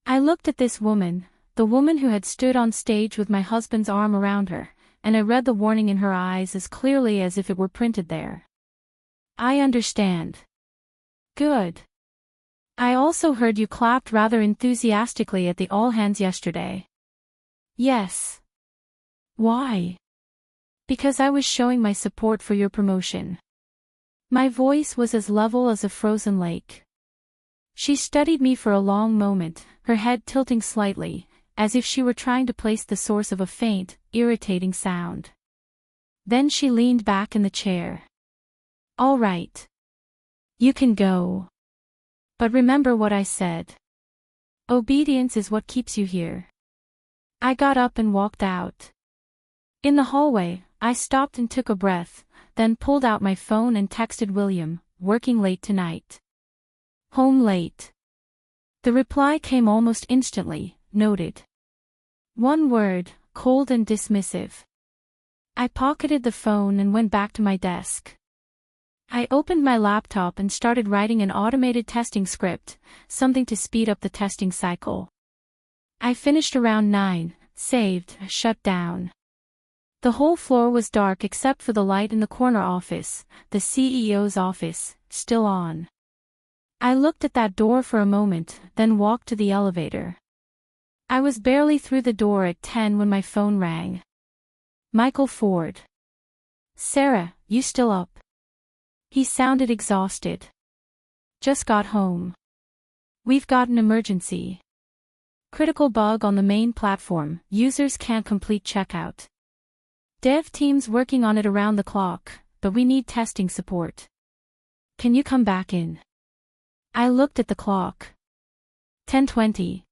I looked at this woman, the woman who had stood on stage with my husband's arm around her, and I read the warning in her eyes as clearly as if it were printed there. I understand. Good. I also heard you clapped rather enthusiastically at the all-hands yesterday. Yes. Why? Because I was showing my support for your promotion. My voice was as level as a frozen lake. She studied me for a long moment, her head tilting slightly, as if she were trying to place the source of a faint, irritating sound. Then she leaned back in the chair. All right. You can go. But remember what I said. Obedience is what keeps you here. I got up and walked out. In the hallway, I stopped and took a breath, then pulled out my phone and texted William, working late tonight. Home late. The reply came almost instantly, noted. One word, cold and dismissive. I pocketed the phone and went back to my desk. I opened my laptop and started writing an automated testing script, something to speed up the testing cycle. I finished around 9, saved, shut down. The whole floor was dark except for the light in the corner office, the CEO's office, still on. I looked at that door for a moment, then walked to the elevator. I was barely through the door at 10 when my phone rang. Michael Ford. "Sarah, you still up?" He sounded exhausted. "Just got home. We've got an emergency. Critical bug on the main platform, users can't complete checkout. Dev team's working on it around the clock, but we need testing support. Can you come back in?" I looked at the clock. 10:20.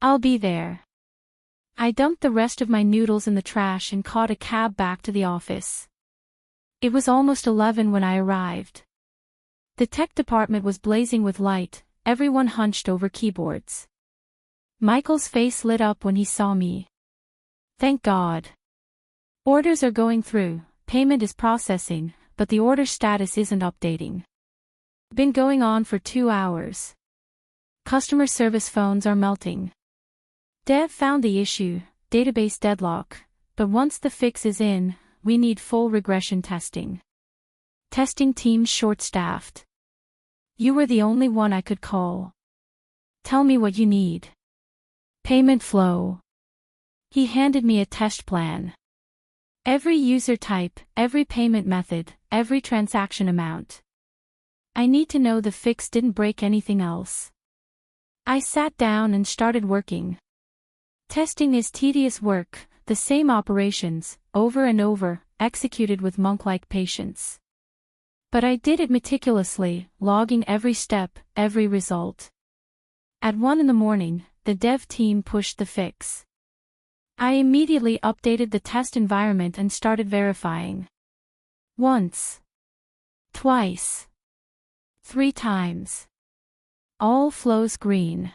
"I'll be there." I dumped the rest of my noodles in the trash and caught a cab back to the office. It was almost 11 when I arrived. The tech department was blazing with light, everyone hunched over keyboards. Michael's face lit up when he saw me. "Thank God. Orders are going through, payment is processing, but the order status isn't updating. Been going on for 2 hours. Customer service phones are melting. Dev found the issue, database deadlock, but once the fix is in, we need full regression testing. Testing team short-staffed. You were the only one I could call. Tell me what you need." "Payment flow." He handed me a test plan. Every user type, every payment method, every transaction amount. I need to know the fix didn't break anything else. I sat down and started working. Testing is tedious work, the same operations, over and over, executed with monk-like patience. But I did it meticulously, logging every step, every result. At 1 in the morning, the dev team pushed the fix. I immediately updated the test environment and started verifying. Once. Twice. 3 times. All flows green.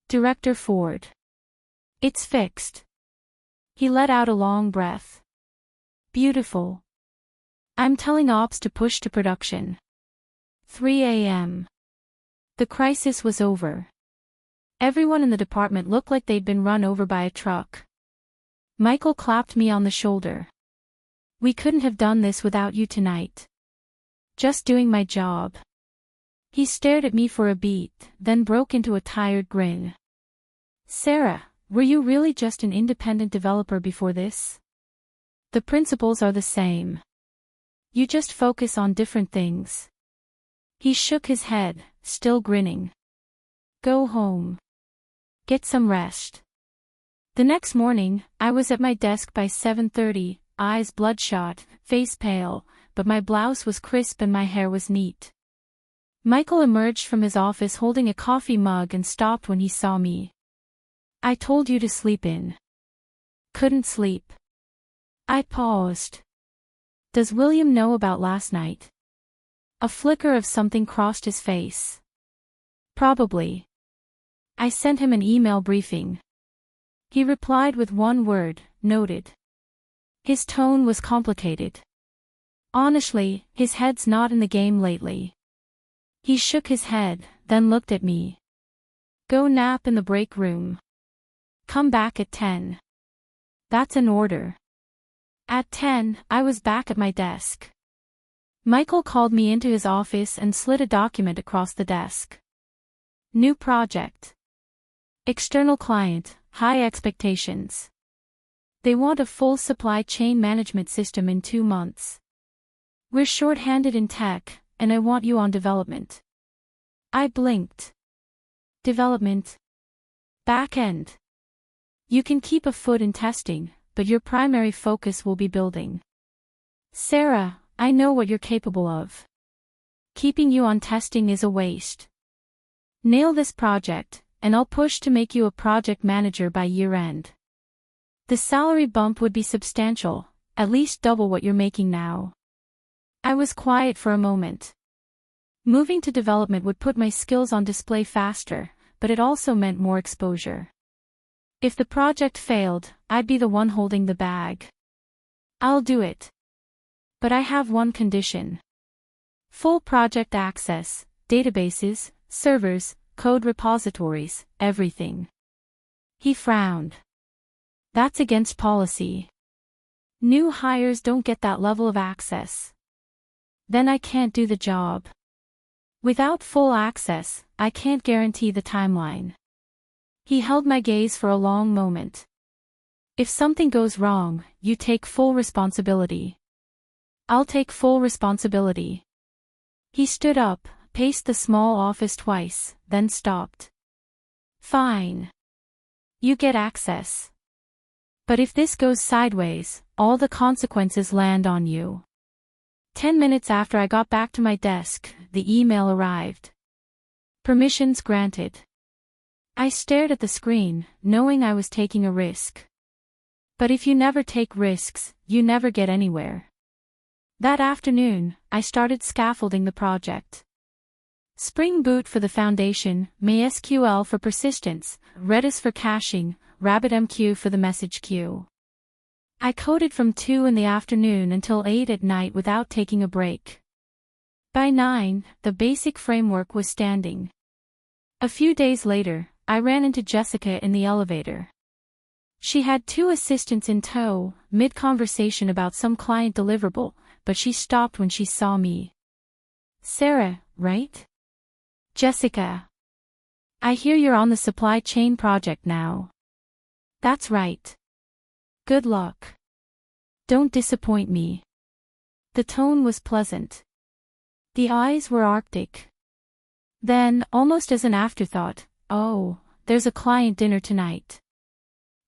Director Ford. "It's fixed." He let out a long breath. "Beautiful. I'm telling ops to push to production." 3 a.m. The crisis was over. Everyone in the department looked like they'd been run over by a truck. Michael clapped me on the shoulder. "We couldn't have done this without you tonight. Just doing my job." He stared at me for a beat, then broke into a tired grin. "Sarah, were you really just an independent developer before this? The principles are the same. You just focus on different things." He shook his head, still grinning. "Go home. Get some rest." The next morning, I was at my desk by 7:30, eyes bloodshot, face pale, but my blouse was crisp and my hair was neat. Michael emerged from his office holding a coffee mug and stopped when he saw me. "I told you to sleep in." "Couldn't sleep." I paused. "Does William know about last night?" A flicker of something crossed his face. "Probably. I sent him an email briefing." He replied with one word, "Noted." His tone was complicated. Honestly, his head's not in the game lately. He shook his head, then looked at me. "Go nap in the break room. Come back at 10. That's an order." At 10, I was back at my desk. Michael called me into his office and slid a document across the desk. New project. External client, high expectations. They want a full supply chain management system in 2 months. We're short-handed in tech, and I want you on development. I blinked. Development. Back end. You can keep a foot in testing, but your primary focus will be building. Sarah, I know what you're capable of. Keeping you on testing is a waste. Nail this project, and I'll push to make you a project manager by year-end. The salary bump would be substantial, at least double what you're making now. I was quiet for a moment. Moving to development would put my skills on display faster, but it also meant more exposure. If the project failed, I'd be the one holding the bag. I'll do it. But I have one condition. Full project access, databases, servers, code repositories, everything. He frowned. That's against policy. New hires don't get that level of access. Then I can't do the job. Without full access, I can't guarantee the timeline. He held my gaze for a long moment. If something goes wrong, you take full responsibility. I'll take full responsibility. He stood up, paced the small office twice, then stopped. Fine. You get access. But if this goes sideways, all the consequences land on you. 10 minutes after I got back to my desk, the email arrived. Permissions granted. I stared at the screen, knowing I was taking a risk. But if you never take risks, you never get anywhere. That afternoon, I started scaffolding the project. Spring Boot for the foundation, MySQL for persistence, Redis for caching, RabbitMQ for the message queue. I coded from 2 in the afternoon until 8 at night without taking a break. By 9, the basic framework was standing. A few days later, I ran into Jessica in the elevator. She had 2 assistants in tow, mid-conversation about some client deliverable, but she stopped when she saw me. Sarah, right? Jessica. I hear you're on the supply chain project now. That's right. Good luck. Don't disappoint me. The tone was pleasant. The eyes were arctic. Then, almost as an afterthought, oh, there's a client dinner tonight.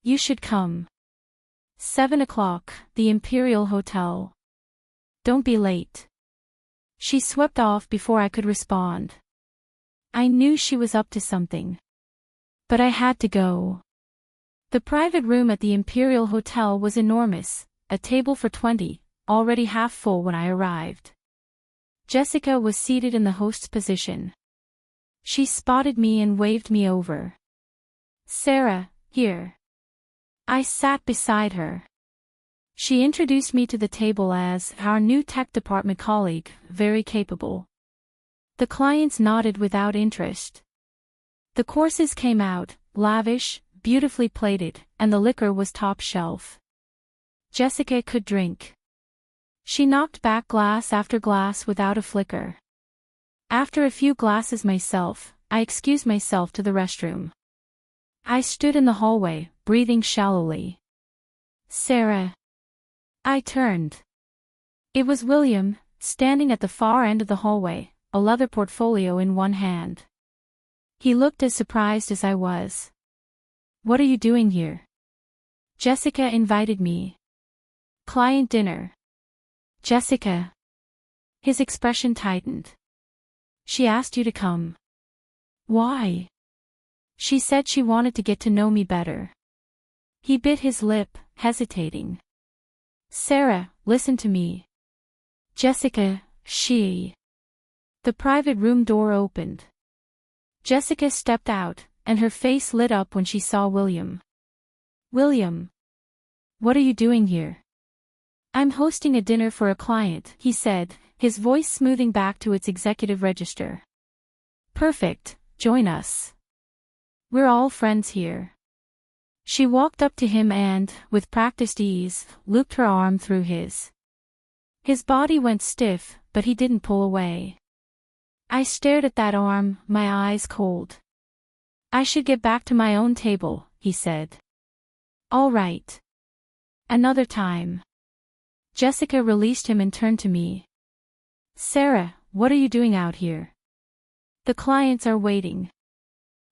You should come. 7 o'clock, the Imperial Hotel. Don't be late. She swept off before I could respond. I knew she was up to something. But I had to go. The private room at the Imperial Hotel was enormous, a table for 20, already half full when I arrived. Jessica was seated in the host's position. She spotted me and waved me over. Sarah, here. I sat beside her. She introduced me to the table as our new tech department colleague, very capable. The clients nodded without interest. The courses came out, lavish, beautifully plated, and the liquor was top shelf. Jessica could drink. She knocked back glass after glass without a flicker. After a few glasses myself, I excused myself to the restroom. I stood in the hallway, breathing shallowly. Sarah. I turned. It was William, standing at the far end of the hallway, a leather portfolio in one hand. He looked as surprised as I was. What are you doing here? Jessica invited me. Client dinner. Jessica. His expression tightened. She asked you to come. Why? She said she wanted to get to know me better. He bit his lip, hesitating. Sarah, listen to me. Jessica, she. The private room door opened. Jessica stepped out, and her face lit up when she saw William. William. What are you doing here? I'm hosting a dinner for a client, he said, his voice smoothing back to its executive register. Perfect, join us. We're all friends here. She walked up to him and, with practiced ease, looped her arm through his. His body went stiff, but he didn't pull away. I stared at that arm, my eyes cold. I should get back to my own table, he said. All right. Another time. Jessica released him and turned to me. Sarah, what are you doing out here? The clients are waiting.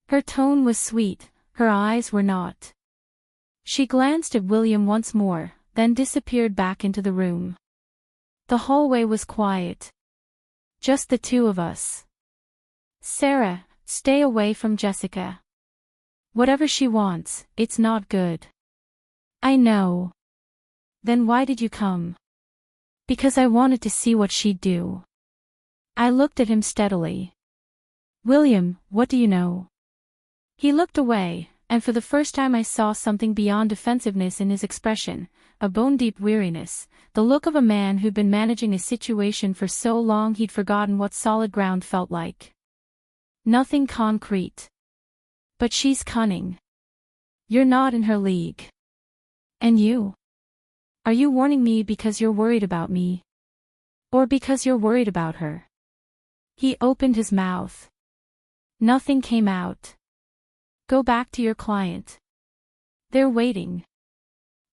Her tone was sweet, her eyes were not. She glanced at William once more, then disappeared back into the room. The hallway was quiet. Just the two of us. Sarah, stay away from Jessica. Whatever she wants, it's not good. I know. Then why did you come? Because I wanted to see what she'd do. I looked at him steadily. William, what do you know? He looked away, and for the first time I saw something beyond defensiveness in his expression, a bone-deep weariness, the look of a man who'd been managing a situation for so long he'd forgotten what solid ground felt like. Nothing concrete. But she's cunning. You're not in her league. And you? Are you warning me because you're worried about me? Or because you're worried about her? He opened his mouth. Nothing came out. Go back to your client. They're waiting.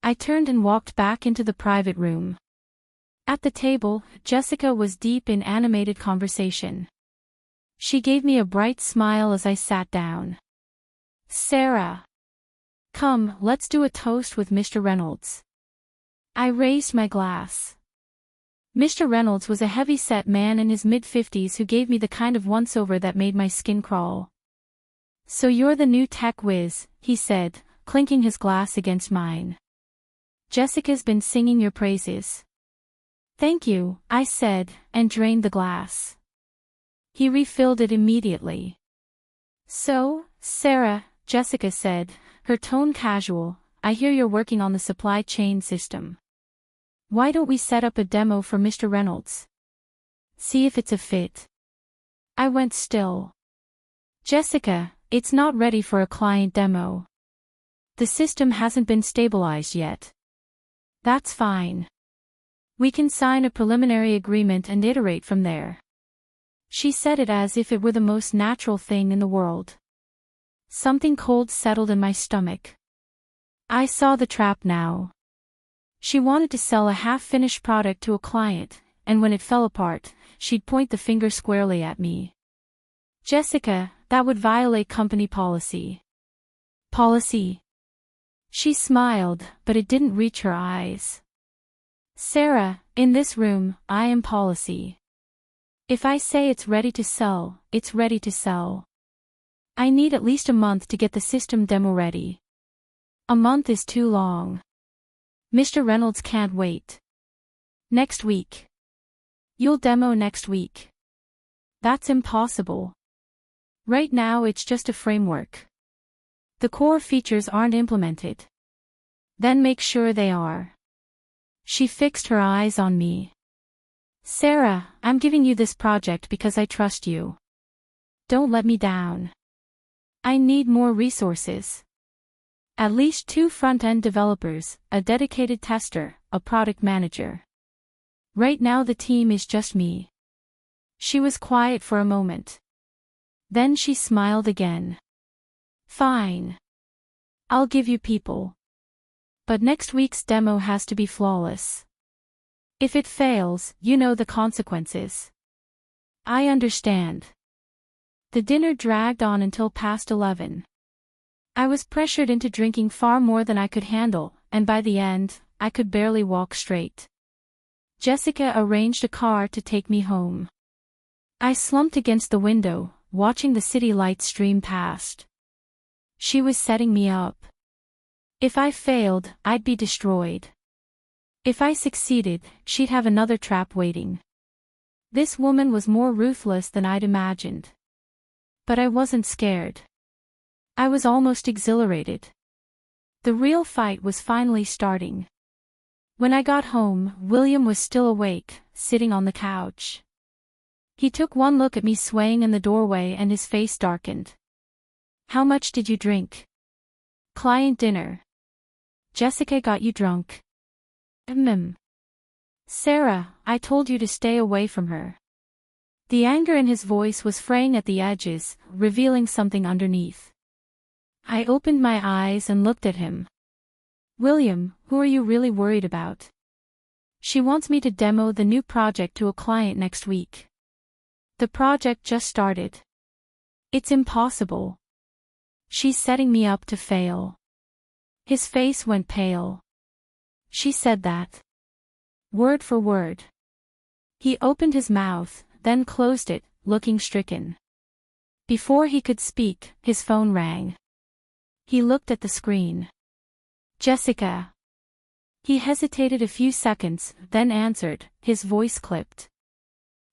I turned and walked back into the private room. At the table, Jessica was deep in animated conversation. She gave me a bright smile as I sat down. Sarah. Come, let's do a toast with Mr. Reynolds. I raised my glass. Mr. Reynolds was a heavy-set man in his mid-50s who gave me the kind of once-over that made my skin crawl. So you're the new tech whiz, he said, clinking his glass against mine. Jessica's been singing your praises. Thank you, I said, and drained the glass. He refilled it immediately. So, Sarah, Jessica said, her tone casual, I hear you're working on the supply chain system. Why don't we set up a demo for Mr. Reynolds? See if it's a fit. I went still. Jessica, it's not ready for a client demo. The system hasn't been stabilized yet. That's fine. We can sign a preliminary agreement and iterate from there. She said it as if it were the most natural thing in the world. Something cold settled in my stomach. I saw the trap now. She wanted to sell a half-finished product to a client, and when it fell apart, she'd point the finger squarely at me. Jessica, that would violate company policy. Policy? She smiled, but it didn't reach her eyes. Sarah, in this room, I am policy. If I say it's ready to sell, it's ready to sell. I need at least a month to get the system demo ready. A month is too long. Mr. Reynolds can't wait. Next week. You'll demo next week. That's impossible. Right now it's just a framework. The core features aren't implemented. Then make sure they are. She fixed her eyes on me. Sarah, I'm giving you this project because I trust you. Don't let me down. I need more resources. At least 2 front-end developers, a dedicated tester, a product manager. Right now the team is just me. She was quiet for a moment. Then she smiled again. Fine. I'll give you people. But next week's demo has to be flawless. If it fails, you know the consequences. I understand. The dinner dragged on until past 11. I was pressured into drinking far more than I could handle, and by the end, I could barely walk straight. Jessica arranged a car to take me home. I slumped against the window, watching the city lights stream past. She was setting me up. If I failed, I'd be destroyed. If I succeeded, she'd have another trap waiting. This woman was more ruthless than I'd imagined. But I wasn't scared. I was almost exhilarated. The real fight was finally starting. When I got home, William was still awake, sitting on the couch. He took one look at me swaying in the doorway and his face darkened. How much did you drink? Client dinner. Jessica got you drunk. Sarah, I told you to stay away from her. The anger in his voice was fraying at the edges, revealing something underneath. I opened my eyes and looked at him. William, who are you really worried about? She wants me to demo the new project to a client next week. The project just started. It's impossible. She's setting me up to fail. His face went pale. She said that. Word for word. He opened his mouth, then closed it, looking stricken. Before he could speak, his phone rang. He looked at the screen. Jessica. He hesitated a few seconds, then answered, his voice clipped.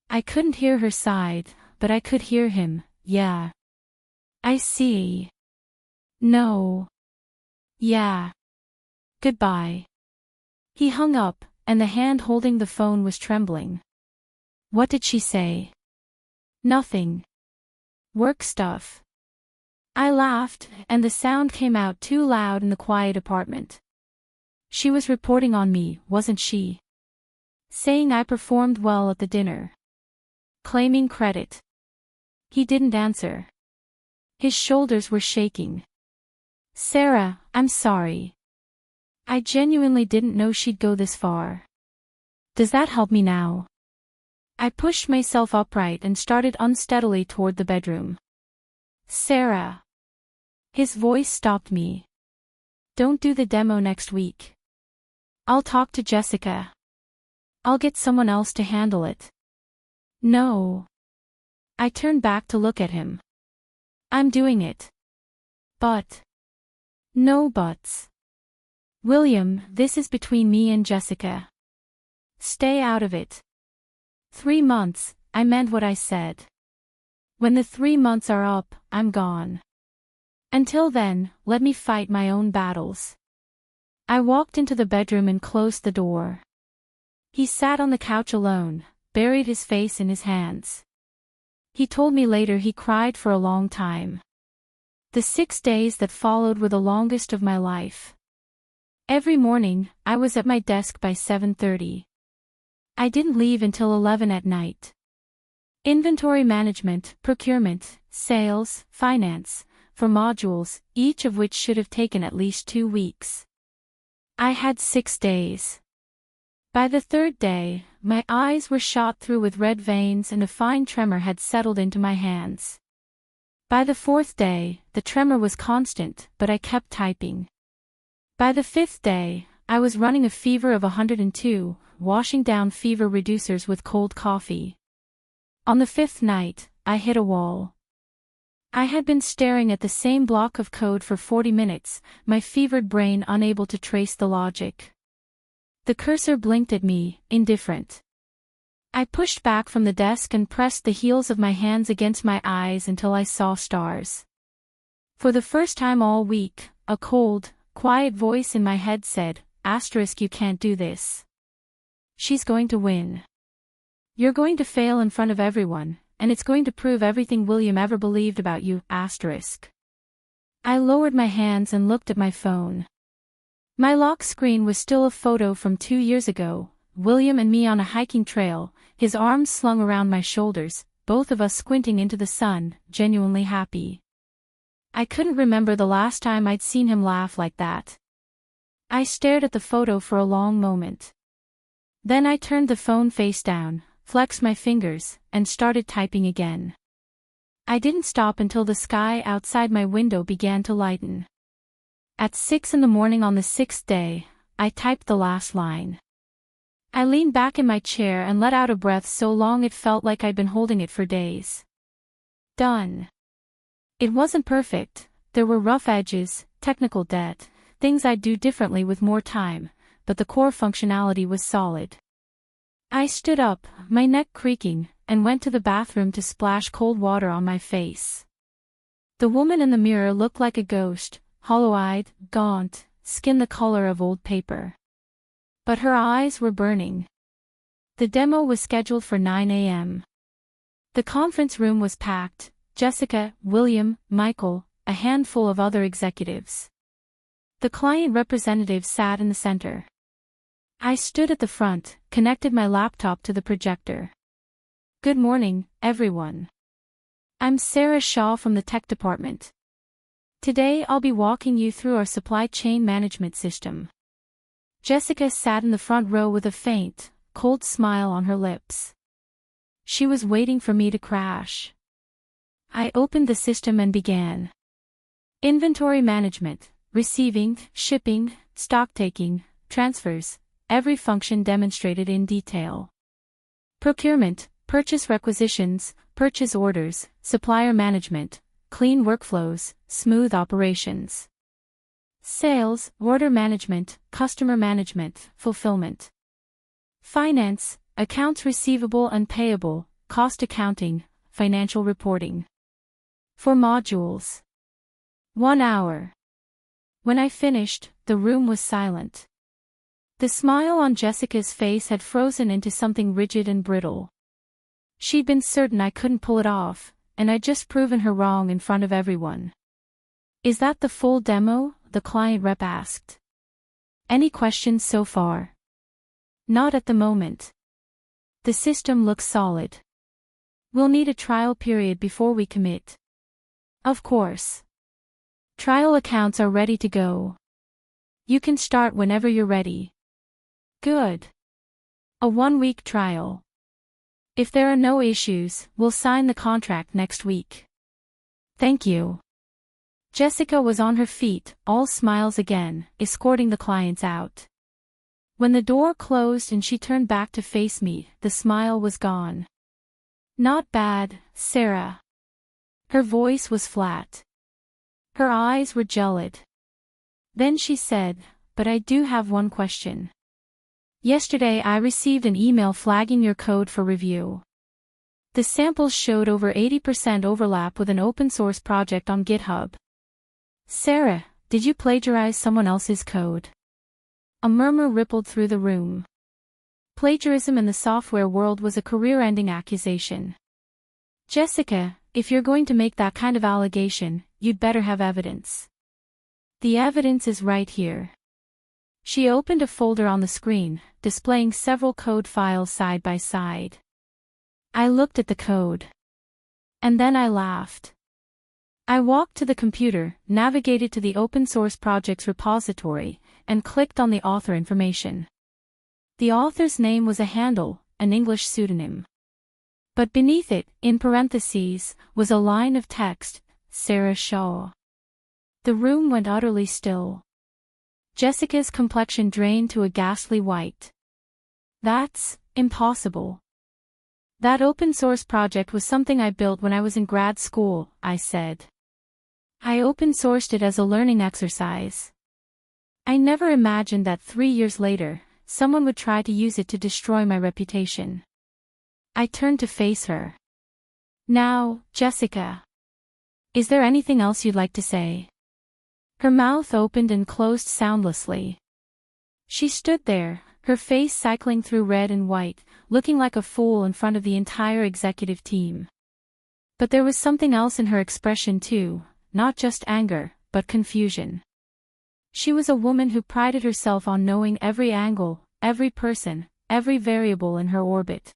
I couldn't hear her side, but I could hear him. Yeah. I see. No. Yeah. Goodbye. He hung up, and the hand holding the phone was trembling. What did she say? Nothing. Work stuff. I laughed, and the sound came out too loud in the quiet apartment. She was reporting on me, wasn't she? Saying I performed well at the dinner. Claiming credit. He didn't answer. His shoulders were shaking. Sarah, I'm sorry. I genuinely didn't know she'd go this far. Does that help me now? I pushed myself upright and started unsteadily toward the bedroom. Sarah. His voice stopped me. Don't do the demo next week. I'll talk to Jessica. I'll get someone else to handle it. No. I turned back to look at him. I'm doing it. But. No buts. William, this is between me and Jessica. Stay out of it. 3 months, I meant what I said. When the 3 months are up, I'm gone. Until then, let me fight my own battles. I walked into the bedroom and closed the door. He sat on the couch alone, buried his face in his hands. He told me later he cried for a long time. The 6 days that followed were the longest of my life. Every morning, I was at my desk by 7:30. I didn't leave until 11 at night. Inventory management, procurement, sales, finance, for modules, each of which should have taken at least 2 weeks. I had 6 days. By the 3rd day, my eyes were shot through with red veins and a fine tremor had settled into my hands. By the 4th day, the tremor was constant, but I kept typing. By the 5th day, I was running a fever of 102, washing down fever reducers with cold coffee. On the 5th night, I hit a wall. I had been staring at the same block of code for 40 minutes, my fevered brain unable to trace the logic. The cursor blinked at me, indifferent. I pushed back from the desk and pressed the heels of my hands against my eyes until I saw stars. For the first time all week, a cold, quiet voice in my head said, "*You can't do this. She's going to win. You're going to fail in front of everyone, and it's going to prove everything William ever believed about you, **. I lowered my hands and looked at my phone. My lock screen was still a photo from 2 years ago, William and me on a hiking trail, his arms slung around my shoulders, both of us squinting into the sun, genuinely happy. I couldn't remember the last time I'd seen him laugh like that. I stared at the photo for a long moment. Then I turned the phone face down, flexed my fingers, and started typing again. I didn't stop until the sky outside my window began to lighten. At 6 in the morning on the 6th day, I typed the last line. I leaned back in my chair and let out a breath so long it felt like I'd been holding it for days. Done. It wasn't perfect, there were rough edges, technical debt, things I'd do differently with more time, but the core functionality was solid. I stood up, my neck creaking, and went to the bathroom to splash cold water on my face. The woman in the mirror looked like a ghost, hollow-eyed, gaunt, skin the color of old paper. But her eyes were burning. The demo was scheduled for 9 a.m. The conference room was packed, Jessica, William, Michael, a handful of other executives. The client representative sat in the center. I stood at the front, connected my laptop to the projector. Good morning, everyone. I'm Sarah Shaw from the tech department. Today I'll be walking you through our supply chain management system. Jessica sat in the front row with a faint, cold smile on her lips. She was waiting for me to crash. I opened the system and began. Inventory management, receiving, shipping, stock-taking, transfers, every function demonstrated in detail. Procurement, purchase requisitions, purchase orders, supplier management, clean workflows, smooth operations. Sales, order management, customer management, fulfillment. Finance, accounts receivable and payable, cost accounting, financial reporting. For modules. 1 hour. When I finished, the room was silent. The smile on Jessica's face had frozen into something rigid and brittle. She'd been certain I couldn't pull it off, and I'd just proven her wrong in front of everyone. Is that the full demo? The client rep asked. Any questions so far? Not at the moment. The system looks solid. We'll need a trial period before we commit. Of course. Trial accounts are ready to go. You can start whenever you're ready. Good. A 1-week trial. If there are no issues, we'll sign the contract next week. Thank you. Jessica was on her feet, all smiles again, escorting the clients out. When the door closed and she turned back to face me, the smile was gone. Not bad, Sarah. Her voice was flat. Her eyes were gelid. Then she said, but I do have one question. Yesterday I received an email flagging your code for review. The samples showed over 80% overlap with an open-source project on GitHub. Sarah, did you plagiarize someone else's code? A murmur rippled through the room. Plagiarism in the software world was a career-ending accusation. Jessica, if you're going to make that kind of allegation, you'd better have evidence. The evidence is right here. She opened a folder on the screen, displaying several code files side by side. I looked at the code. And then I laughed. I walked to the computer, navigated to the open source project's repository, and clicked on the author information. The author's name was a handle, an English pseudonym. But beneath it, in parentheses, was a line of text, Sarah Shaw. The room went utterly still. Jessica's complexion drained to a ghastly white. That's impossible. That open-source project was something I built when I was in grad school, I said. I open-sourced it as a learning exercise. I never imagined that 3 years later, someone would try to use it to destroy my reputation. I turned to face her. Now, Jessica. Is there anything else you'd like to say? Her mouth opened and closed soundlessly. She stood there, her face cycling through red and white, looking like a fool in front of the entire executive team. But there was something else in her expression too, not just anger, but confusion. She was a woman who prided herself on knowing every angle, every person, every variable in her orbit.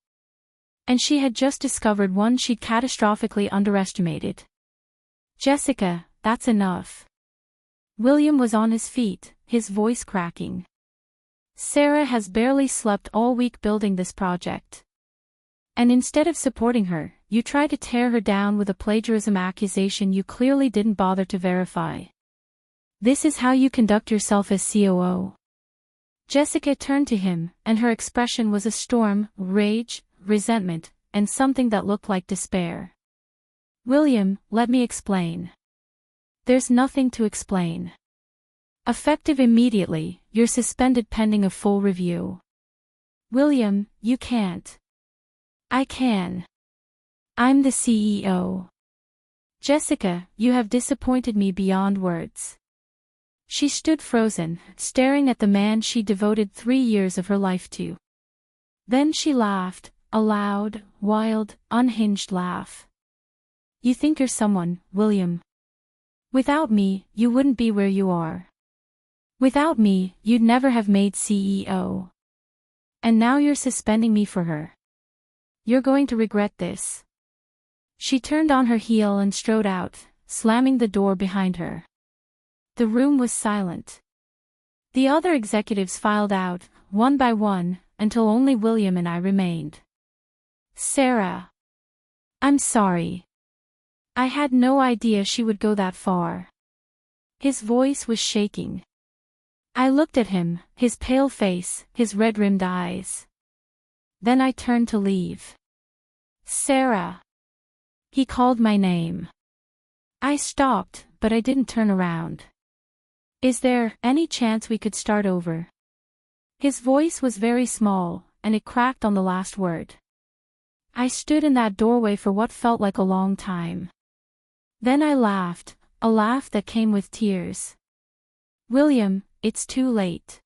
And she had just discovered one she'd catastrophically underestimated. Jessica, that's enough. William was on his feet, his voice cracking. Sarah has barely slept all week building this project. And instead of supporting her, you try to tear her down with a plagiarism accusation you clearly didn't bother to verify. This is how you conduct yourself as COO. Jessica turned to him, and her expression was a storm, rage, resentment, and something that looked like despair. William, let me explain. There's nothing to explain. Effective immediately, you're suspended pending a full review. William, you can't. I can. I'm the CEO. Jessica, you have disappointed me beyond words. She stood frozen, staring at the man she devoted 3 years of her life to. Then she laughed, a loud, wild, unhinged laugh. You think you're someone, William. Without me, you wouldn't be where you are. Without me, you'd never have made CEO. And now you're suspending me for her. You're going to regret this. She turned on her heel and strode out, slamming the door behind her. The room was silent. The other executives filed out, one by one, until only William and I remained. Sarah. I'm sorry. I had no idea she would go that far. His voice was shaking. I looked at him, his pale face, his red-rimmed eyes. Then I turned to leave. Sarah. He called my name. I stopped, but I didn't turn around. Is there any chance we could start over? His voice was very small, and it cracked on the last word. I stood in that doorway for what felt like a long time. Then I laughed, a laugh that came with tears. "William, it's too late.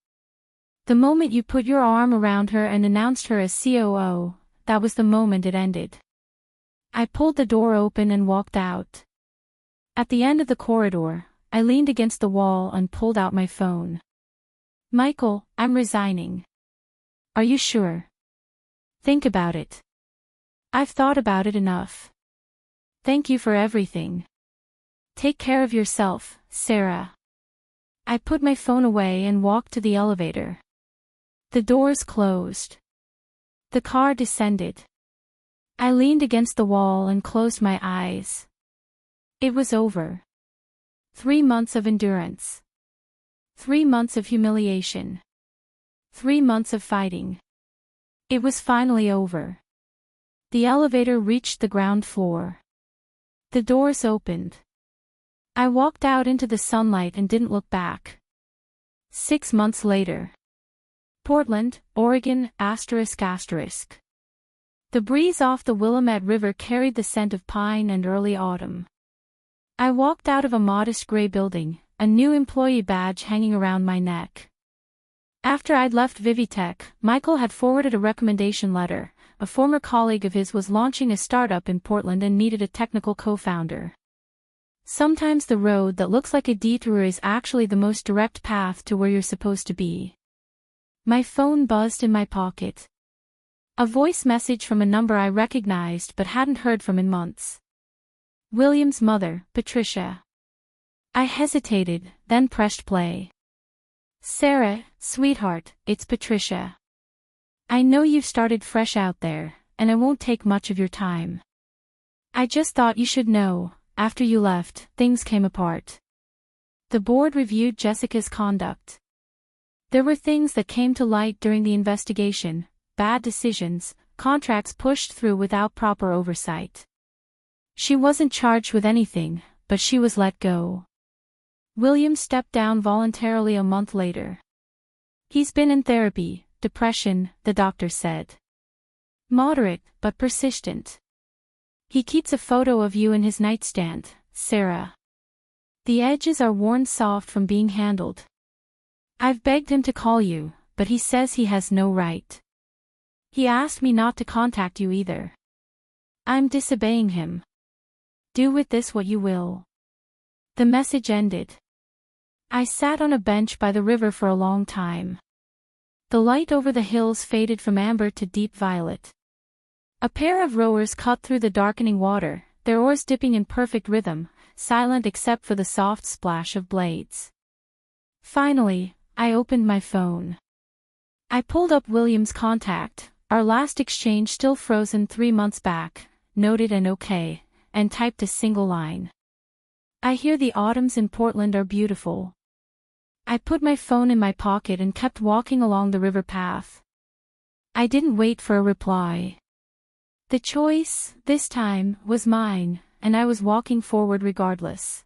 The moment you put your arm around her and announced her as COO, that was the moment it ended." I pulled the door open and walked out. At the end of the corridor, I leaned against the wall and pulled out my phone. "Michael, I'm resigning." "Are you sure?" "Think about it." "I've thought about it enough. Thank you for everything. Take care of yourself, Sarah." I put my phone away and walked to the elevator. The doors closed. The car descended. I leaned against the wall and closed my eyes. It was over. 3 months of endurance. 3 months of humiliation. 3 months of fighting. It was finally over. The elevator reached the ground floor. The doors opened. I walked out into the sunlight and didn't look back. 6 months later. Portland, Oregon, ***. The breeze off the Willamette River carried the scent of pine and early autumn. I walked out of a modest gray building, a new employee badge hanging around my neck. After I'd left Vivitech, Michael had forwarded a recommendation letter. A former colleague of his was launching a startup in Portland and needed a technical co-founder. Sometimes the road that looks like a detour is actually the most direct path to where you're supposed to be. My phone buzzed in my pocket. A voice message from a number I recognized but hadn't heard from in months. William's mother, Patricia. I hesitated, then pressed play. "Sarah, sweetheart, it's Patricia. I know you've started fresh out there, and I won't take much of your time. I just thought you should know, after you left, things came apart. The board reviewed Jessica's conduct. There were things that came to light during the investigation, bad decisions, contracts pushed through without proper oversight. She wasn't charged with anything, but she was let go." William stepped down voluntarily a month later. "He's been in therapy, depression," the doctor said. "Moderate, but persistent. He keeps a photo of you in his nightstand, Sarah. The edges are worn soft from being handled. I've begged him to call you, but he says he has no right. He asked me not to contact you either. I'm disobeying him. Do with this what you will." The message ended. I sat on a bench by the river for a long time. The light over the hills faded from amber to deep violet. A pair of rowers cut through the darkening water, their oars dipping in perfect rhythm, silent except for the soft splash of blades. Finally, I opened my phone. I pulled up William's contact, our last exchange still frozen 3 months back, noted an OK, and typed a single line. "I hear the autumns in Portland are beautiful." I put my phone in my pocket and kept walking along the river path. I didn't wait for a reply. The choice, this time, was mine, and I was walking forward regardless.